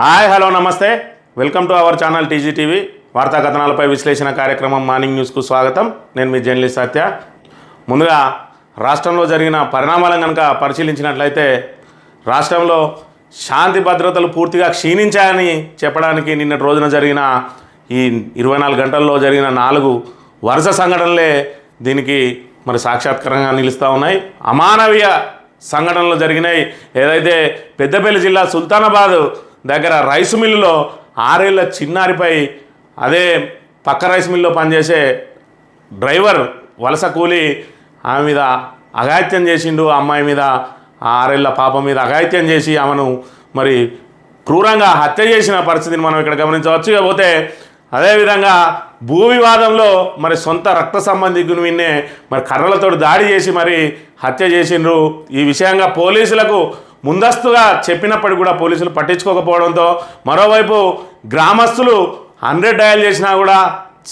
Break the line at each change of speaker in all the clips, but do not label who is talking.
Hi hello నమస్తే welcome to our channel TGTV వార్తా కథనాలపై విశ్లేషణ కార్యక్రమం మార్నింగ్ న్యూస్కు స్వాగతం. నేను మీ జర్నలిస్ట్ సత్య. ముందుగా రాష్ట్రంలో జరిగిన పరిణామాలను కనుక పరిశీలించినట్లయితే రాష్ట్రంలో శాంతి భద్రతలు పూర్తిగా క్షీణించాయని చెప్పడానికి నిన్నటి రోజున జరిగిన ఈ 24 గంటల్లో జరిగిన 4 వరుస సంఘటనలే దీనికి మరి సాక్షాత్కారంగా నిలుస్తూ ఉన్నాయి. అమానవీయ సంఘటనలు జరిగినాయి. ఏదైతే పెద్దపల్లి జిల్లా సుల్తానాబాద్ దగ్గర రైసు మిల్లులో 6 ఏళ్ల చిన్నారిపై అదే పక్క రైస్ మిల్లులో పనిచేసే డ్రైవర్ వలస కూలి ఆమె మీద అఘాయిత్యం చేసిండు. అమ్మాయి మీద 6 ఏళ్ల పాప మీద అఘాయిత్యం చేసి ఆమెను మరి క్రూరంగా హత్య చేసిన పరిస్థితిని మనం ఇక్కడ గమనించవచ్చు. ఇకపోతే అదేవిధంగా భూ వివాదంలో మరి సొంత రక్త సంబంధికుని విన్నే మరి కర్రలతో దాడి చేసి మరి హత్య చేసిండ్రు. ఈ విషయంగా పోలీసులకు ముందస్తుగా చెప్పినప్పటికీ కూడా పోలీసులు పట్టించుకోకపోవడంతో మరోవైపు గ్రామస్తులు 100 డయల్ చేసినా కూడా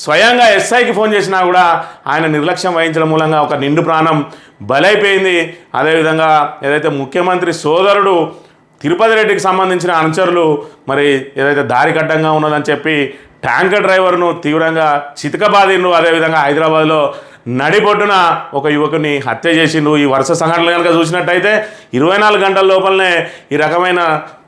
స్వయంగా ఎస్ఐకి ఫోన్ చేసినా కూడా ఆయన నిర్లక్ష్యం వహించడం మూలంగా ఒక నిండు ప్రాణం బలైపోయింది. అదేవిధంగా ఏదైతే ముఖ్యమంత్రి సోదరుడు తిరుపతి రెడ్డికి సంబంధించిన అనుచరులు మరి ఏదైతే దారి కట్టంగా ఉన్నదని చెప్పి ట్యాంకర్ డ్రైవర్ను తీవ్రంగా చితకబాదిండ్రు. అదేవిధంగా హైదరాబాద్లో నడిబొడ్డున ఒక యువకుని హత్య చేసిండ్రు. ఈ వరుస సంఘటనలు కనుక చూసినట్టయితే 24 గంటల లోపలనే ఈ రకమైన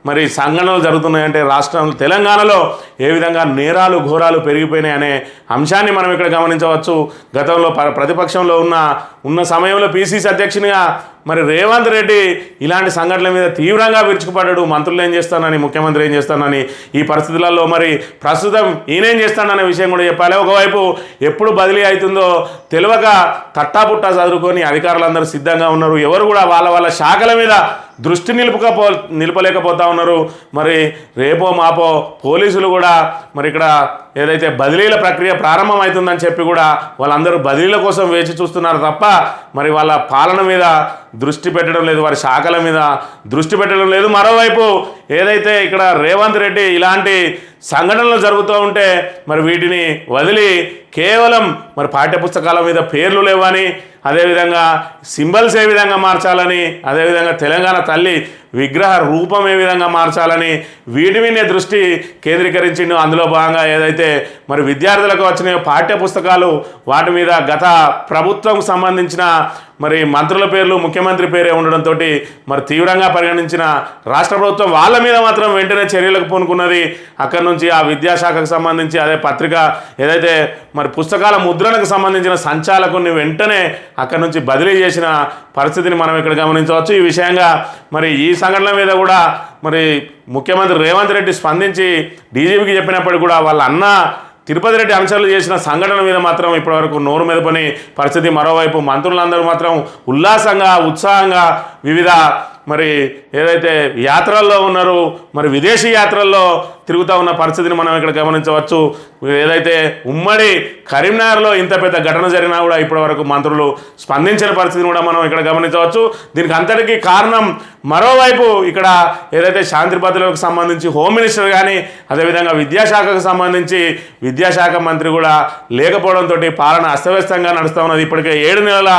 మరి సంఘటనలు జరుగుతున్నాయంటే రాష్ట్రం తెలంగాణలో ఏ విధంగా నేరాలు ఘోరాలు పెరిగిపోయినాయి అనే అంశాన్ని మనం ఇక్కడ గమనించవచ్చు. గతంలో ప్రతిపక్షంలో ఉన్న సమయంలో పిసిసి అధ్యక్షునిగా మరి రేవంత్ రెడ్డి ఇలాంటి సంఘటనల మీద తీవ్రంగా విరుచుకుపడ్డాడు. మంత్రులు ఏం చేస్తానని, ముఖ్యమంత్రి ఏం చేస్తానని. ఈ పరిస్థితులలో మరి ప్రస్తుతం ఈయనేం చేస్తాననే విషయం కూడా చెప్పాలి. ఒకవైపు ఎప్పుడు బదిలీ అవుతుందో తెలియక తట్టాపుట్టా చదువుకొని అధికారులందరూ సిద్ధంగా ఉన్నారు. ఎవరు కూడా వాళ్ళ శాఖల మీద దృష్టి నిలపలేకపోతా ఉన్నారు. మరి రేపో మాపో పోలీసులు కూడా మరి ఇక్కడ ఏదైతే బదిలీల ప్రక్రియ ప్రారంభమవుతుందని చెప్పి కూడా వాళ్ళందరూ బదిలీల కోసం వేచి చూస్తున్నారు తప్ప మరి వాళ్ళ పాలన మీద దృష్టి పెట్టడం లేదు, వారి శాఖల మీద దృష్టి పెట్టడం లేదు. మరోవైపు ఏదైతే ఇక్కడ రేవంత్ రెడ్డి ఇలాంటి సంఘటనలు జరుగుతూ ఉంటే మరి వీటిని వదిలి కేవలం మరి పాఠ్యపుస్తకాల మీద పేర్లు లేవని, అదేవిధంగా సింబల్స్ ఏ విధంగా మార్చాలని, అదేవిధంగా తెలంగాణ తల్లి విగ్రహ రూపం ఏ విధంగా మార్చాలని వీటి మీదే దృష్టి కేంద్రీకరించిండు. అందులో భాగంగా ఏదైతే మరి విద్యార్థులకు వచ్చిన పాఠ్యపుస్తకాలు వాటి మీద గత ప్రభుత్వం సంబంధించిన మరి మంత్రుల పేర్లు ముఖ్యమంత్రి పేరే ఉండడంతో మరి తీవ్రంగా పరిగణించిన రాష్ట్ర ప్రభుత్వం వాళ్ళ మీద మాత్రం వెంటనే చర్యలకు పూనుకున్నది. అక్కడి నుంచి ఆ విద్యాశాఖకు సంబంధించి అదే పత్రిక ఏదైతే మరి పుస్తకాల ముద్రణకు సంబంధించిన సంచాలకుని వెంటనే అక్కడి నుంచి బదిలీ చేసిన పరిస్థితిని మనం ఇక్కడ గమనించవచ్చు. ఈ విషయంగా మరి ఈ సంఘటన మీద కూడా మరి ముఖ్యమంత్రి రేవంత్ రెడ్డి స్పందించి డీజీపీకి చెప్పినప్పటికీ కూడా వాళ్ళ అన్న తిరుపతి రెడ్డి అనుచరులు చేసిన సంఘటన మీద మాత్రం ఇప్పటివరకు నోరు మెదపని పరిస్థితి. మరోవైపు మంత్రులందరూ మాత్రం ఉల్లాసంగా ఉత్సాహంగా వివిధ మరి ఏదైతే యాత్రల్లో ఉన్నారో మరి విదేశీ యాత్రల్లో తిరుగుతూ ఉన్న పరిస్థితిని మనం ఇక్కడ గమనించవచ్చు. ఏదైతే ఉమ్మడి కరీంనగర్లో ఇంత పెద్ద ఘటన జరిగినా కూడా ఇప్పటివరకు మంత్రులు స్పందించిన పరిస్థితిని కూడా మనం ఇక్కడ గమనించవచ్చు. దీనికి అంతటికీ కారణం మరోవైపు ఇక్కడ ఏదైతే శాంతి భద్రతలకు సంబంధించి హోమ్ మినిస్టర్ కానీ అదేవిధంగా విద్యాశాఖకు సంబంధించి విద్యాశాఖ మంత్రి కూడా లేకపోవడంతో పాలన అస్తవ్యస్తంగా నడుస్తూ ఉన్నది. ఇప్పటికే 7 నెలల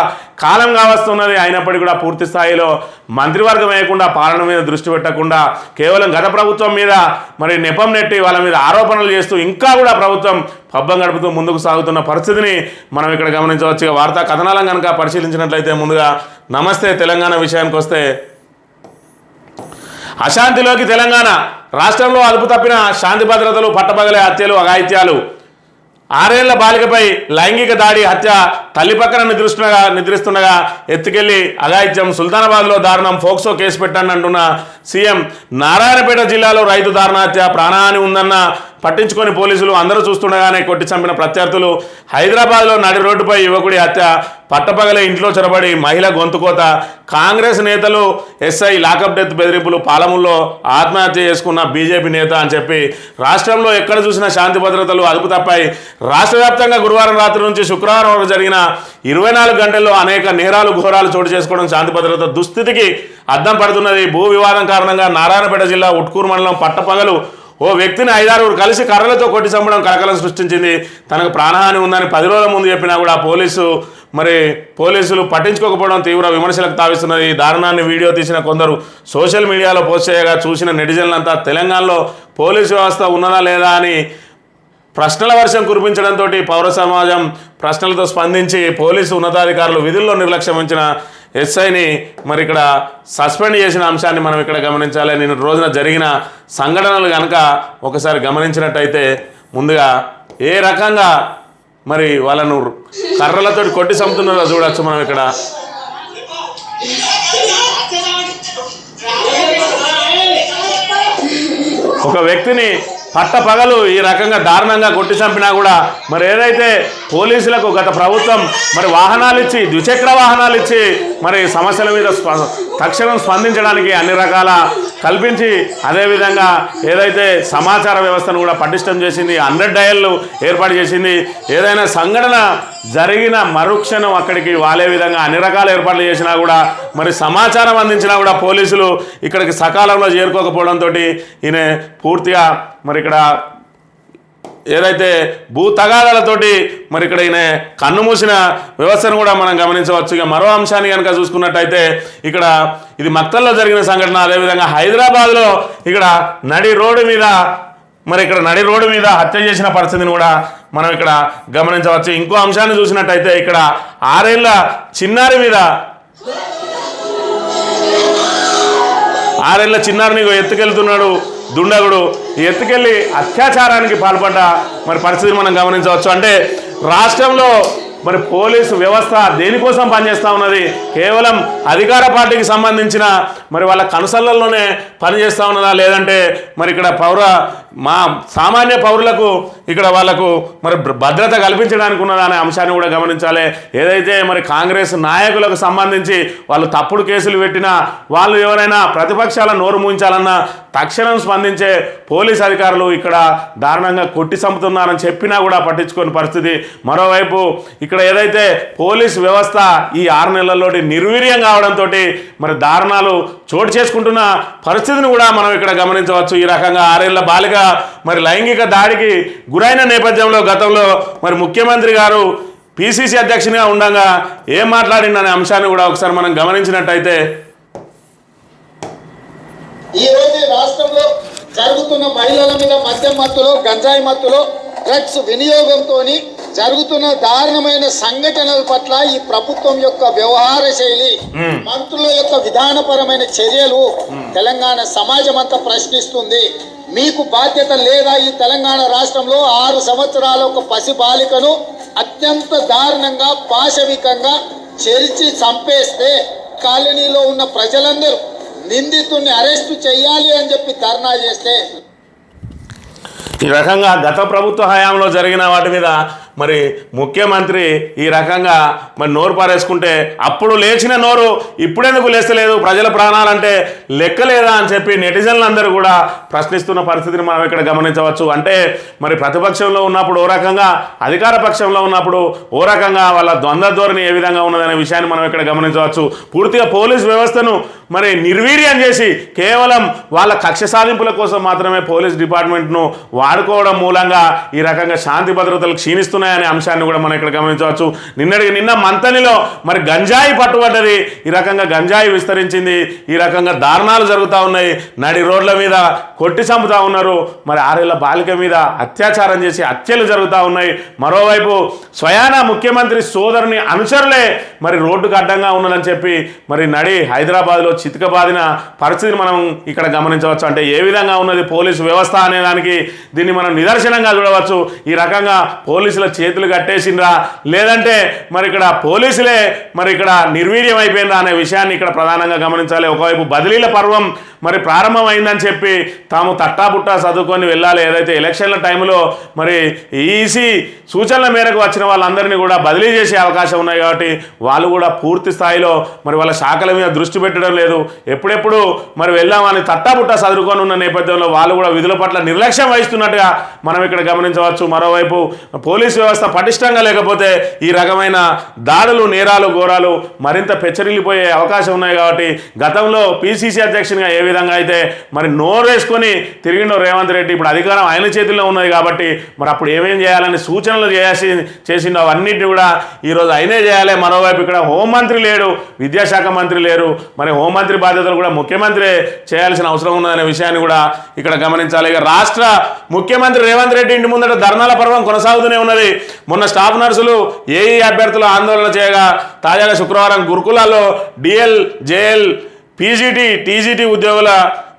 కాలం కావస్తున్నది. అయినప్పటికీ కూడా పూర్తి స్థాయిలో మంత్రివర్గం వేయకుండా పాలన మీద దృష్టి పెట్టకుండా కేవలం గత ప్రభుత్వం మీద మరి నెపం నెట్టి వాళ్ళ మీద ఆరోపణలు చేస్తూ ఇంకా కూడా ప్రభుత్వం పబ్బం గడుపుతూ ముందుకు సాగుతున్న పరిస్థితిని మనం ఇక్కడ గమనించవచ్చు. వార్తా కథనాలను కనుక పరిశీలించినట్లయితే ముందుగా నమస్తే తెలంగాణ విషయానికి వస్తే అశాంతిలోకి తెలంగాణ. రాష్ట్రంలో అదుపు తప్పిన శాంతి భద్రతలు, పట్టపగలే హత్యలు, అఘాయిత్యాలు. 6 ఏళ్ల బాలికపై లైంగిక దాడి, హత్య. తల్లి పక్కన నిద్రిస్తుండగా ఎత్తుకెళ్లి అఘాయిత్యం. సుల్తానాబాద్లో దారుణం. ఫోక్సో కేసు పెట్టండి అంటున్న సీఎం. నారాయణపేట జిల్లాలో రైతు దారుణ హత్య. ప్రాణహాని ఉందన్న పట్టించుకొని పోలీసులు. అందరూ చూస్తుండగానే కొట్టి చంపిన ప్రత్యర్థులు. హైదరాబాద్లో నడి రోడ్డుపై యువకుడి హత్య. పట్టపగలే ఇంట్లో చొరబడి మహిళ గొంతుకోత. కాంగ్రెస్ నేతలు ఎస్ఐ లాకప్ డెత్ బెదిరింపులు. పాలముల్లో ఆత్మహత్య చేసుకున్న బీజేపీ నేత అని చెప్పి రాష్ట్రంలో ఎక్కడ చూసినా శాంతి భద్రతలు అదుపు తప్పాయి. రాష్ట్ర వ్యాప్తంగా గురువారం రాత్రి నుంచి శుక్రవారం వరకు జరిగిన 24 గంటల్లో అనేక నేరాలు ఘోరాలు చోటు చేసుకోవడం శాంతి భద్రత దుస్థితికి అద్దం పడుతున్నది. భూ వివాదం కారణంగా నారాయణపేట జిల్లా ఉట్కూరు మండలం పట్టపగలు ఓ వ్యక్తిని 5-6 కలిసి కర్రలతో కొట్టి చంపడం కలకలం సృష్టించింది. తనకు ప్రాణహాని ఉందని 10 రోజుల ముందు చెప్పినా కూడా పోలీసు మరి పోలీసులు పట్టించుకోకపోవడం తీవ్ర విమర్శలకు తావిస్తున్నది. ఈ దారుణాన్ని వీడియో తీసిన కొందరు సోషల్ మీడియాలో పోస్ట్ చేయగా చూసిన నెటిజన్లంతా తెలంగాణలో పోలీసు వ్యవస్థ ఉన్నదా లేదా అని ప్రశ్నల వర్షం కురిపించడంతో పౌర సమాజం ప్రశ్నలతో స్పందించి పోలీసు ఉన్నతాధికారులు విధుల్లో నిర్లక్ష్యం వహించిన ఎస్ఐని మరి ఇక్కడ సస్పెండ్ చేసిన అంశాన్ని మనం ఇక్కడ గమనించాలి. నిన్న రోజున జరిగిన సంఘటనలు కనుక ఒకసారి గమనించినట్టయితే ముందుగా ఏ రకంగా మరి వాళ్ళను కర్రలతో కొట్టి చంపుతున్నారో చూడొచ్చు మనం ఇక్కడ. ఒక వ్యక్తిని పట్టపగలు ఈ రకంగా దారుణంగా కొట్టి చంపినా కూడా మరి ఏదైతే పోలీసులకు గత ప్రభుత్వం మరి వాహనాలు ఇచ్చి ద్విచక్ర వాహనాలు ఇచ్చి మరి సమస్యల మీద తక్షణం స్పందించడానికి అన్ని రకాల కల్పించి అదేవిధంగా ఏదైతే సమాచార వ్యవస్థను కూడా పటిష్టం చేసింది, 100 డయల్లు ఏర్పాటు చేసింది, ఏదైనా సంఘటన జరిగిన మరుక్షణం అక్కడికి వాలే విధంగా అన్ని రకాల ఏర్పాట్లు చేసినా కూడా మరి సమాచారం అందించినా కూడా పోలీసులు ఇక్కడికి సకాలంలో చేరుకోకపోవడంతో ఈయన పూర్తిగా మరి ఇక్కడ ఏదైతే భూ తగాదాలతోటి మరి ఇక్కడ ఈయన కన్ను మూసిన వ్యవస్థను కూడా మనం గమనించవచ్చు. ఇక మరో అంశాన్ని కనుక చూసుకున్నట్టయితే ఇక్కడ ఇది మక్తల్లో జరిగిన సంఘటన. అదేవిధంగా హైదరాబాద్లో ఇక్కడ నడి రోడ్డు మీద హత్య చేసిన పరిస్థితిని కూడా మనం ఇక్కడ గమనించవచ్చు. ఇంకో అంశాన్ని చూసినట్టయితే ఇక్కడ 6 ఏళ్ల చిన్నారిని ఎత్తుకెళ్తున్నాడు దుండగుడు. ఈ ఎత్తుకెళ్ళి అత్యాచారానికి పాల్పడ్డ మరి పరిస్థితిని మనం గమనించవచ్చు. అంటే రాష్ట్రంలో మరి పోలీసు వ్యవస్థ దేనికోసం పనిచేస్తూ ఉన్నది? కేవలం అధికార పార్టీకి సంబంధించిన మరి వాళ్ళ కనుసల్లల్లోనే పనిచేస్తూ ఉన్నదా, లేదంటే మరి ఇక్కడ సామాన్య పౌరులకు ఇక్కడ వాళ్లకు మరి భద్రత కల్పించడానికి ఉన్నదా అనే అంశాన్ని కూడా గమనించాలి. ఏదైతే మరి కాంగ్రెస్ నాయకులకు సంబంధించి వాళ్ళు తప్పుడు కేసులు పెట్టినా, వాళ్ళు ఎవరైనా ప్రతిపక్షాల నోరు మూయించాలన్నా తక్షణం స్పందించే పోలీస్ అధికారులు ఇక్కడ దారుణంగా కొట్టి చంపుతున్నారని చెప్పినా కూడా పట్టించుకోని పరిస్థితి. మరోవైపు ఇక్కడ ఏదైతే పోలీస్ వ్యవస్థ ఈ 6 నెలల్లోటి నిర్వీర్యం కావడంతో మరి దారుణాలు చోటు చేసుకుంటున్న పరిస్థితిని కూడా మనం ఇక్కడ గమనించవచ్చు. ఈ రకంగా 6 ఏళ్ల బాలిక మరి లైంగిక దాడికి గురైన నేపథ్యంలో గతంలో మరి ముఖ్యమంత్రి గారు పిసిసి అధ్యక్షునిగా ఉండగా ఏం మాట్లాడిందనే అంశాన్ని కూడా ఒకసారి మనం గమనించినట్టయితే
ఈ రోజు రాష్ట్రంలో జరుగుతున్న మహిళల మీద మద్యం మత్తులో, గంజాయి మత్తులో, డ్రగ్స్ వినియోగంతో జరుగుతున్న దారుణమైన సంఘటనల పట్ల ఈ ప్రభుత్వం యొక్క వ్యవహార శైలి, మంత్రుల యొక్క విధానపరమైన చర్యలు తెలంగాణ సమాజం అంతా ప్రశ్నిస్తుంది. మీకు బాధ్యత లేదా? ఈ తెలంగాణ రాష్ట్రంలో 6 సంవత్సరాల ఒక పసి బాలికను అత్యంత దారుణంగా పాశవికంగా చెరిచి చంపేస్తే కాలనీలో ఉన్న ప్రజలందరూ నిందితుడిని అరెస్టు చేయాలి అని చెప్పి ధర్నా చేస్తే
ఈ రకంగా గత ప్రభుత్వ హయాంలో జరిగిన వాటి మీద మరి ముఖ్యమంత్రి ఈ రకంగా మరి నోరు పారేసుకుంటే అప్పుడు లేచిన నోరు ఇప్పుడెందుకు లేస్తలేదు, ప్రజల ప్రాణాలంటే లెక్కలేదా అని చెప్పి నెటిజన్లందరూ కూడా ప్రశ్నిస్తున్న పరిస్థితిని మనం ఇక్కడ గమనించవచ్చు. అంటే మరి ప్రతిపక్షంలో ఉన్నప్పుడు ఓ రకంగా, అధికార పక్షంలో ఉన్నప్పుడు ఓ రకంగా వాళ్ళ ద్వంద్వ ధోరణి ఏ విధంగా ఉన్నదనే విషయాన్ని మనం ఇక్కడ గమనించవచ్చు. పూర్తిగా పోలీస్ వ్యవస్థను మరి నిర్వీర్యం చేసి కేవలం వాళ్ళ కక్ష సాధింపుల కోసం మాత్రమే పోలీస్ డిపార్ట్మెంట్ను వాడుకోవడం మూలంగా ఈ రకంగా శాంతి భద్రతలు క్షీణిస్తున్నాయనే అంశాన్ని కూడా మనం ఇక్కడ గమనించవచ్చు. నిన్న మంతనిలో మరి గంజాయి పట్టుబడ్డది. ఈ రకంగా గంజాయి విస్తరించింది. ఈ రకంగా దారుణాలు జరుగుతూ ఉన్నాయి. నడి రోడ్ల మీద కొట్టి చంపుతూ ఉన్నారు. మరి 6 ఏళ్ల బాలిక మీద అత్యాచారం చేసి హత్యలు జరుగుతూ ఉన్నాయి. మరోవైపు స్వయాన ముఖ్యమంత్రి సోదరుని అనుచరులే మరి రోడ్డుకు అడ్డంగా ఉన్నదని చెప్పి మరి నడి హైదరాబాద్లో చితకబాదిన పరిస్థితిని మనం ఇక్కడ గమనించవచ్చు. అంటే ఏ విధంగా ఉన్నది పోలీసు వ్యవస్థ అనే దానికి దీన్ని మనం నిదర్శనంగా చూడవచ్చు. ఈ రకంగా పోలీసుల చేతులు కట్టేసిండ్రా, లేదంటే మరి ఇక్కడ పోలీసులే మరి ఇక్కడ నిర్వీర్యం అయిపోయిందా అనే విషయాన్ని ఇక్కడ ప్రధానంగా గమనించాలి. ఒకవైపు బదిలీల పర్వం మరి ప్రారంభమైందని చెప్పి తాము తట్టాబుట్టా చదువుకొని వెళ్ళాలి. ఏదైతే ఎలక్షన్ల టైంలో మరి ఈసీ సూచనల మేరకు వచ్చిన వాళ్ళందరినీ కూడా బదిలీ చేసే అవకాశం ఉన్నాయి కాబట్టి వాళ్ళు కూడా పూర్తి స్థాయిలో మరి వాళ్ళ శాఖల మీద దృష్టి పెట్టడం లేదు. ఎప్పుడెప్పుడు మరి వెళ్దామని తట్టాబుట్టా చదువుకొని ఉన్న నేపథ్యంలో వాళ్ళు కూడా విధుల పట్ల నిర్లక్ష్యం వహిస్తున్నట్టుగా మనం ఇక్కడ గమనించవచ్చు. మరోవైపు పోలీసు వ్యవస్థ పటిష్టంగా లేకపోతే ఈ రకమైన దాడులు, నేరాలు, ఘోరాలు మరింత పెచ్చరిల్లిపోయే అవకాశం ఉన్నాయి. కాబట్టి గతంలో పిసిసి అధ్యక్షునిగా ఏ విధంగా అయితే మరి నోరేసుకొని తిరిగిండో రేవంత్ రెడ్డి, ఇప్పుడు అధికారం ఆయన చేతుల్లో ఉన్నది కాబట్టి మరి అప్పుడు ఏమేం చేయాలని సూచనలు చేసిండో అవన్నింటినీ కూడా ఈరోజు ఆయనే చేయాలి. మరోవైపు ఇక్కడ హోంమంత్రి లేడు, విద్యాశాఖ మంత్రి లేరు, మరి హోంమంత్రి బాధ్యతలు కూడా ముఖ్యమంత్రి చేయాల్సిన అవసరం ఉన్నదనే విషయాన్ని కూడా ఇక్కడ గమనించాలి. ఇక రాష్ట్ర ముఖ్యమంత్రి రేవంత్ రెడ్డి ఇంటి ముందట ధర్నాల పర్వం కొనసాగుతూనే ఉన్నది. మొన్న స్టాఫ్ నర్సులు ఏఈ అభ్యర్థులు ఆందోళన చేయగా తాజాగా శుక్రవారం గురుకులాల్లో డిఎల్, జేఎల్, పీజీటీ, టీజీటీ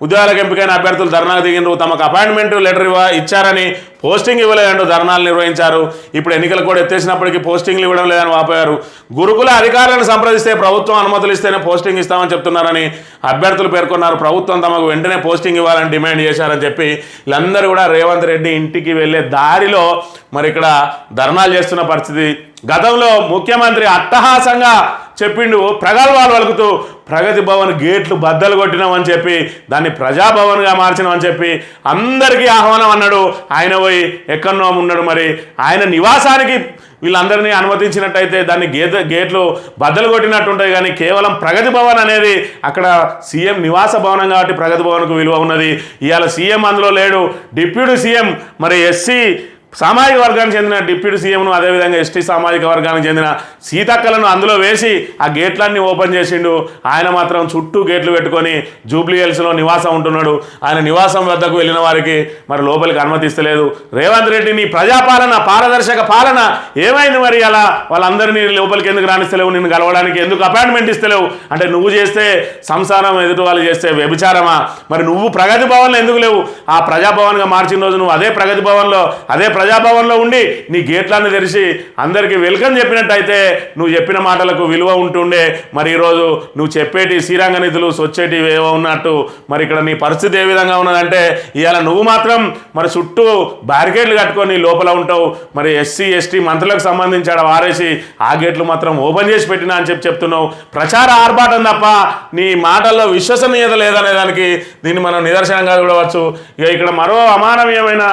ఉద్యోగాలకు ఎంపికైన అభ్యర్థులు ధర్నాకు దిగినారు. తమకు అపాయింట్మెంట్ లెటర్ ఇచ్చారని పోస్టింగ్ ఇవ్వలేదంటూ ధర్నాలు నిర్వహించారు. ఇప్పుడు ఎన్నికలు కూడా ఎత్తేసినప్పటికీ పోస్టింగ్లు ఇవ్వడం లేదని వాపోయారు. గురుకుల అధికారులను సంప్రదిస్తే ప్రభుత్వం అనుమతులు ఇస్తేనే పోస్టింగ్ ఇస్తామని చెప్తున్నారని అభ్యర్థులు పేర్కొన్నారు. ప్రభుత్వం తమకు వెంటనే పోస్టింగ్ ఇవ్వాలని డిమాండ్ చేశారని చెప్పి వీళ్ళందరూ కూడా రేవంత్ రెడ్డి ఇంటికి వెళ్ళే దారిలో మరి ఇక్కడ ధర్నాలు చేస్తున్న పరిస్థితి. గతంలో ముఖ్యమంత్రి అట్టహాసంగా చెప్పిండు, ప్రగల్భాలు పలుకుతూ ప్రగతి భవన్ గేట్లు బద్దలు కొట్టినామని చెప్పి దాన్ని ప్రజాభవన్గా మార్చినామని చెప్పి అందరికీ ఆహ్వానం అన్నాడు. ఆయన పోయి ఎక్కడో ఉన్నాడు. మరి ఆయన నివాసానికి వీళ్ళందరినీ అనుమతించినట్టయితే దాన్ని గేట్లు బద్దలు కొట్టినట్టు ఉంటాయి. కానీ కేవలం ప్రగతి భవన్ అనేది అక్కడ సీఎం నివాస భవనం కాబట్టి ప్రగతి భవన్కు విలువ ఉన్నది. ఇవాళ సీఎం అందులో లేడు. డిప్యూటీ సీఎం మరి ఎస్సీ సామాజిక వర్గానికి చెందిన డిప్యూటీ సీఎంను, అదేవిధంగా ఎస్టీ సామాజిక వర్గానికి చెందిన సీతక్కలను అందులో వేసి ఆ గేట్లన్నీ ఓపెన్ చేసిండు. ఆయన మాత్రం చుట్టూ గేట్లు పెట్టుకొని జూబ్లీ హిల్స్లో నివాసం ఉంటున్నాడు. ఆయన నివాసం వద్దకు వెళ్ళిన వారికి మరి లోపలికి అనుమతిస్తలేదు. రేవంత్ రెడ్డిని ప్రజాపాలన, పారదర్శక పాలన ఏమైంది? మరి అలా వాళ్ళందరినీ లోపలికి ఎందుకు రాణిస్తలేవు? నిన్ను కలవడానికి ఎందుకు అపాయింట్మెంట్ ఇస్తలేవు? అంటే నువ్వు చేస్తే సంసారం, ఎదుటి వాళ్ళు చేస్తే వ్యభిచారమా? మరి నువ్వు ప్రగతి భవన్లో ఎందుకు లేవు? ఆ ప్రజాభవన్గా మార్చిన రోజు నువ్వు అదే ప్రగతి భవన్లో, అదే ప్రజాభవన్లో ఉండి నీ గేట్లన్నీ తెరిచి అందరికీ వెల్కమ్ చెప్పినట్టయితే నువ్వు చెప్పిన మాటలకు విలువ ఉంటుండే. మరి ఈరోజు నువ్వు చెప్పేటి శ్రీరంగ నిధులు సొచ్చేటి ఏవో ఉన్నట్టు మరి ఇక్కడ నీ పరిస్థితి ఏ విధంగా ఉన్నదంటే ఇవాళ నువ్వు మాత్రం మరి చుట్టూ బ్యారికేడ్లు కట్టుకొని లోపల ఉంటావు. మరి ఎస్సీ ఎస్టీ మంత్రులకు సంబంధించి ఆడ వారేసి ఆ గేట్లు మాత్రం ఓపెన్ చేసి పెట్టినా అని చెప్తున్నావు. ప్రచార ఆర్భాటం తప్ప నీ మాటల్లో విశ్వసనీయత లేదనే దానికి దీన్ని మనం నిదర్శనంగా చూడవచ్చు. ఇక ఇక్కడ మరో అమానవీయమైన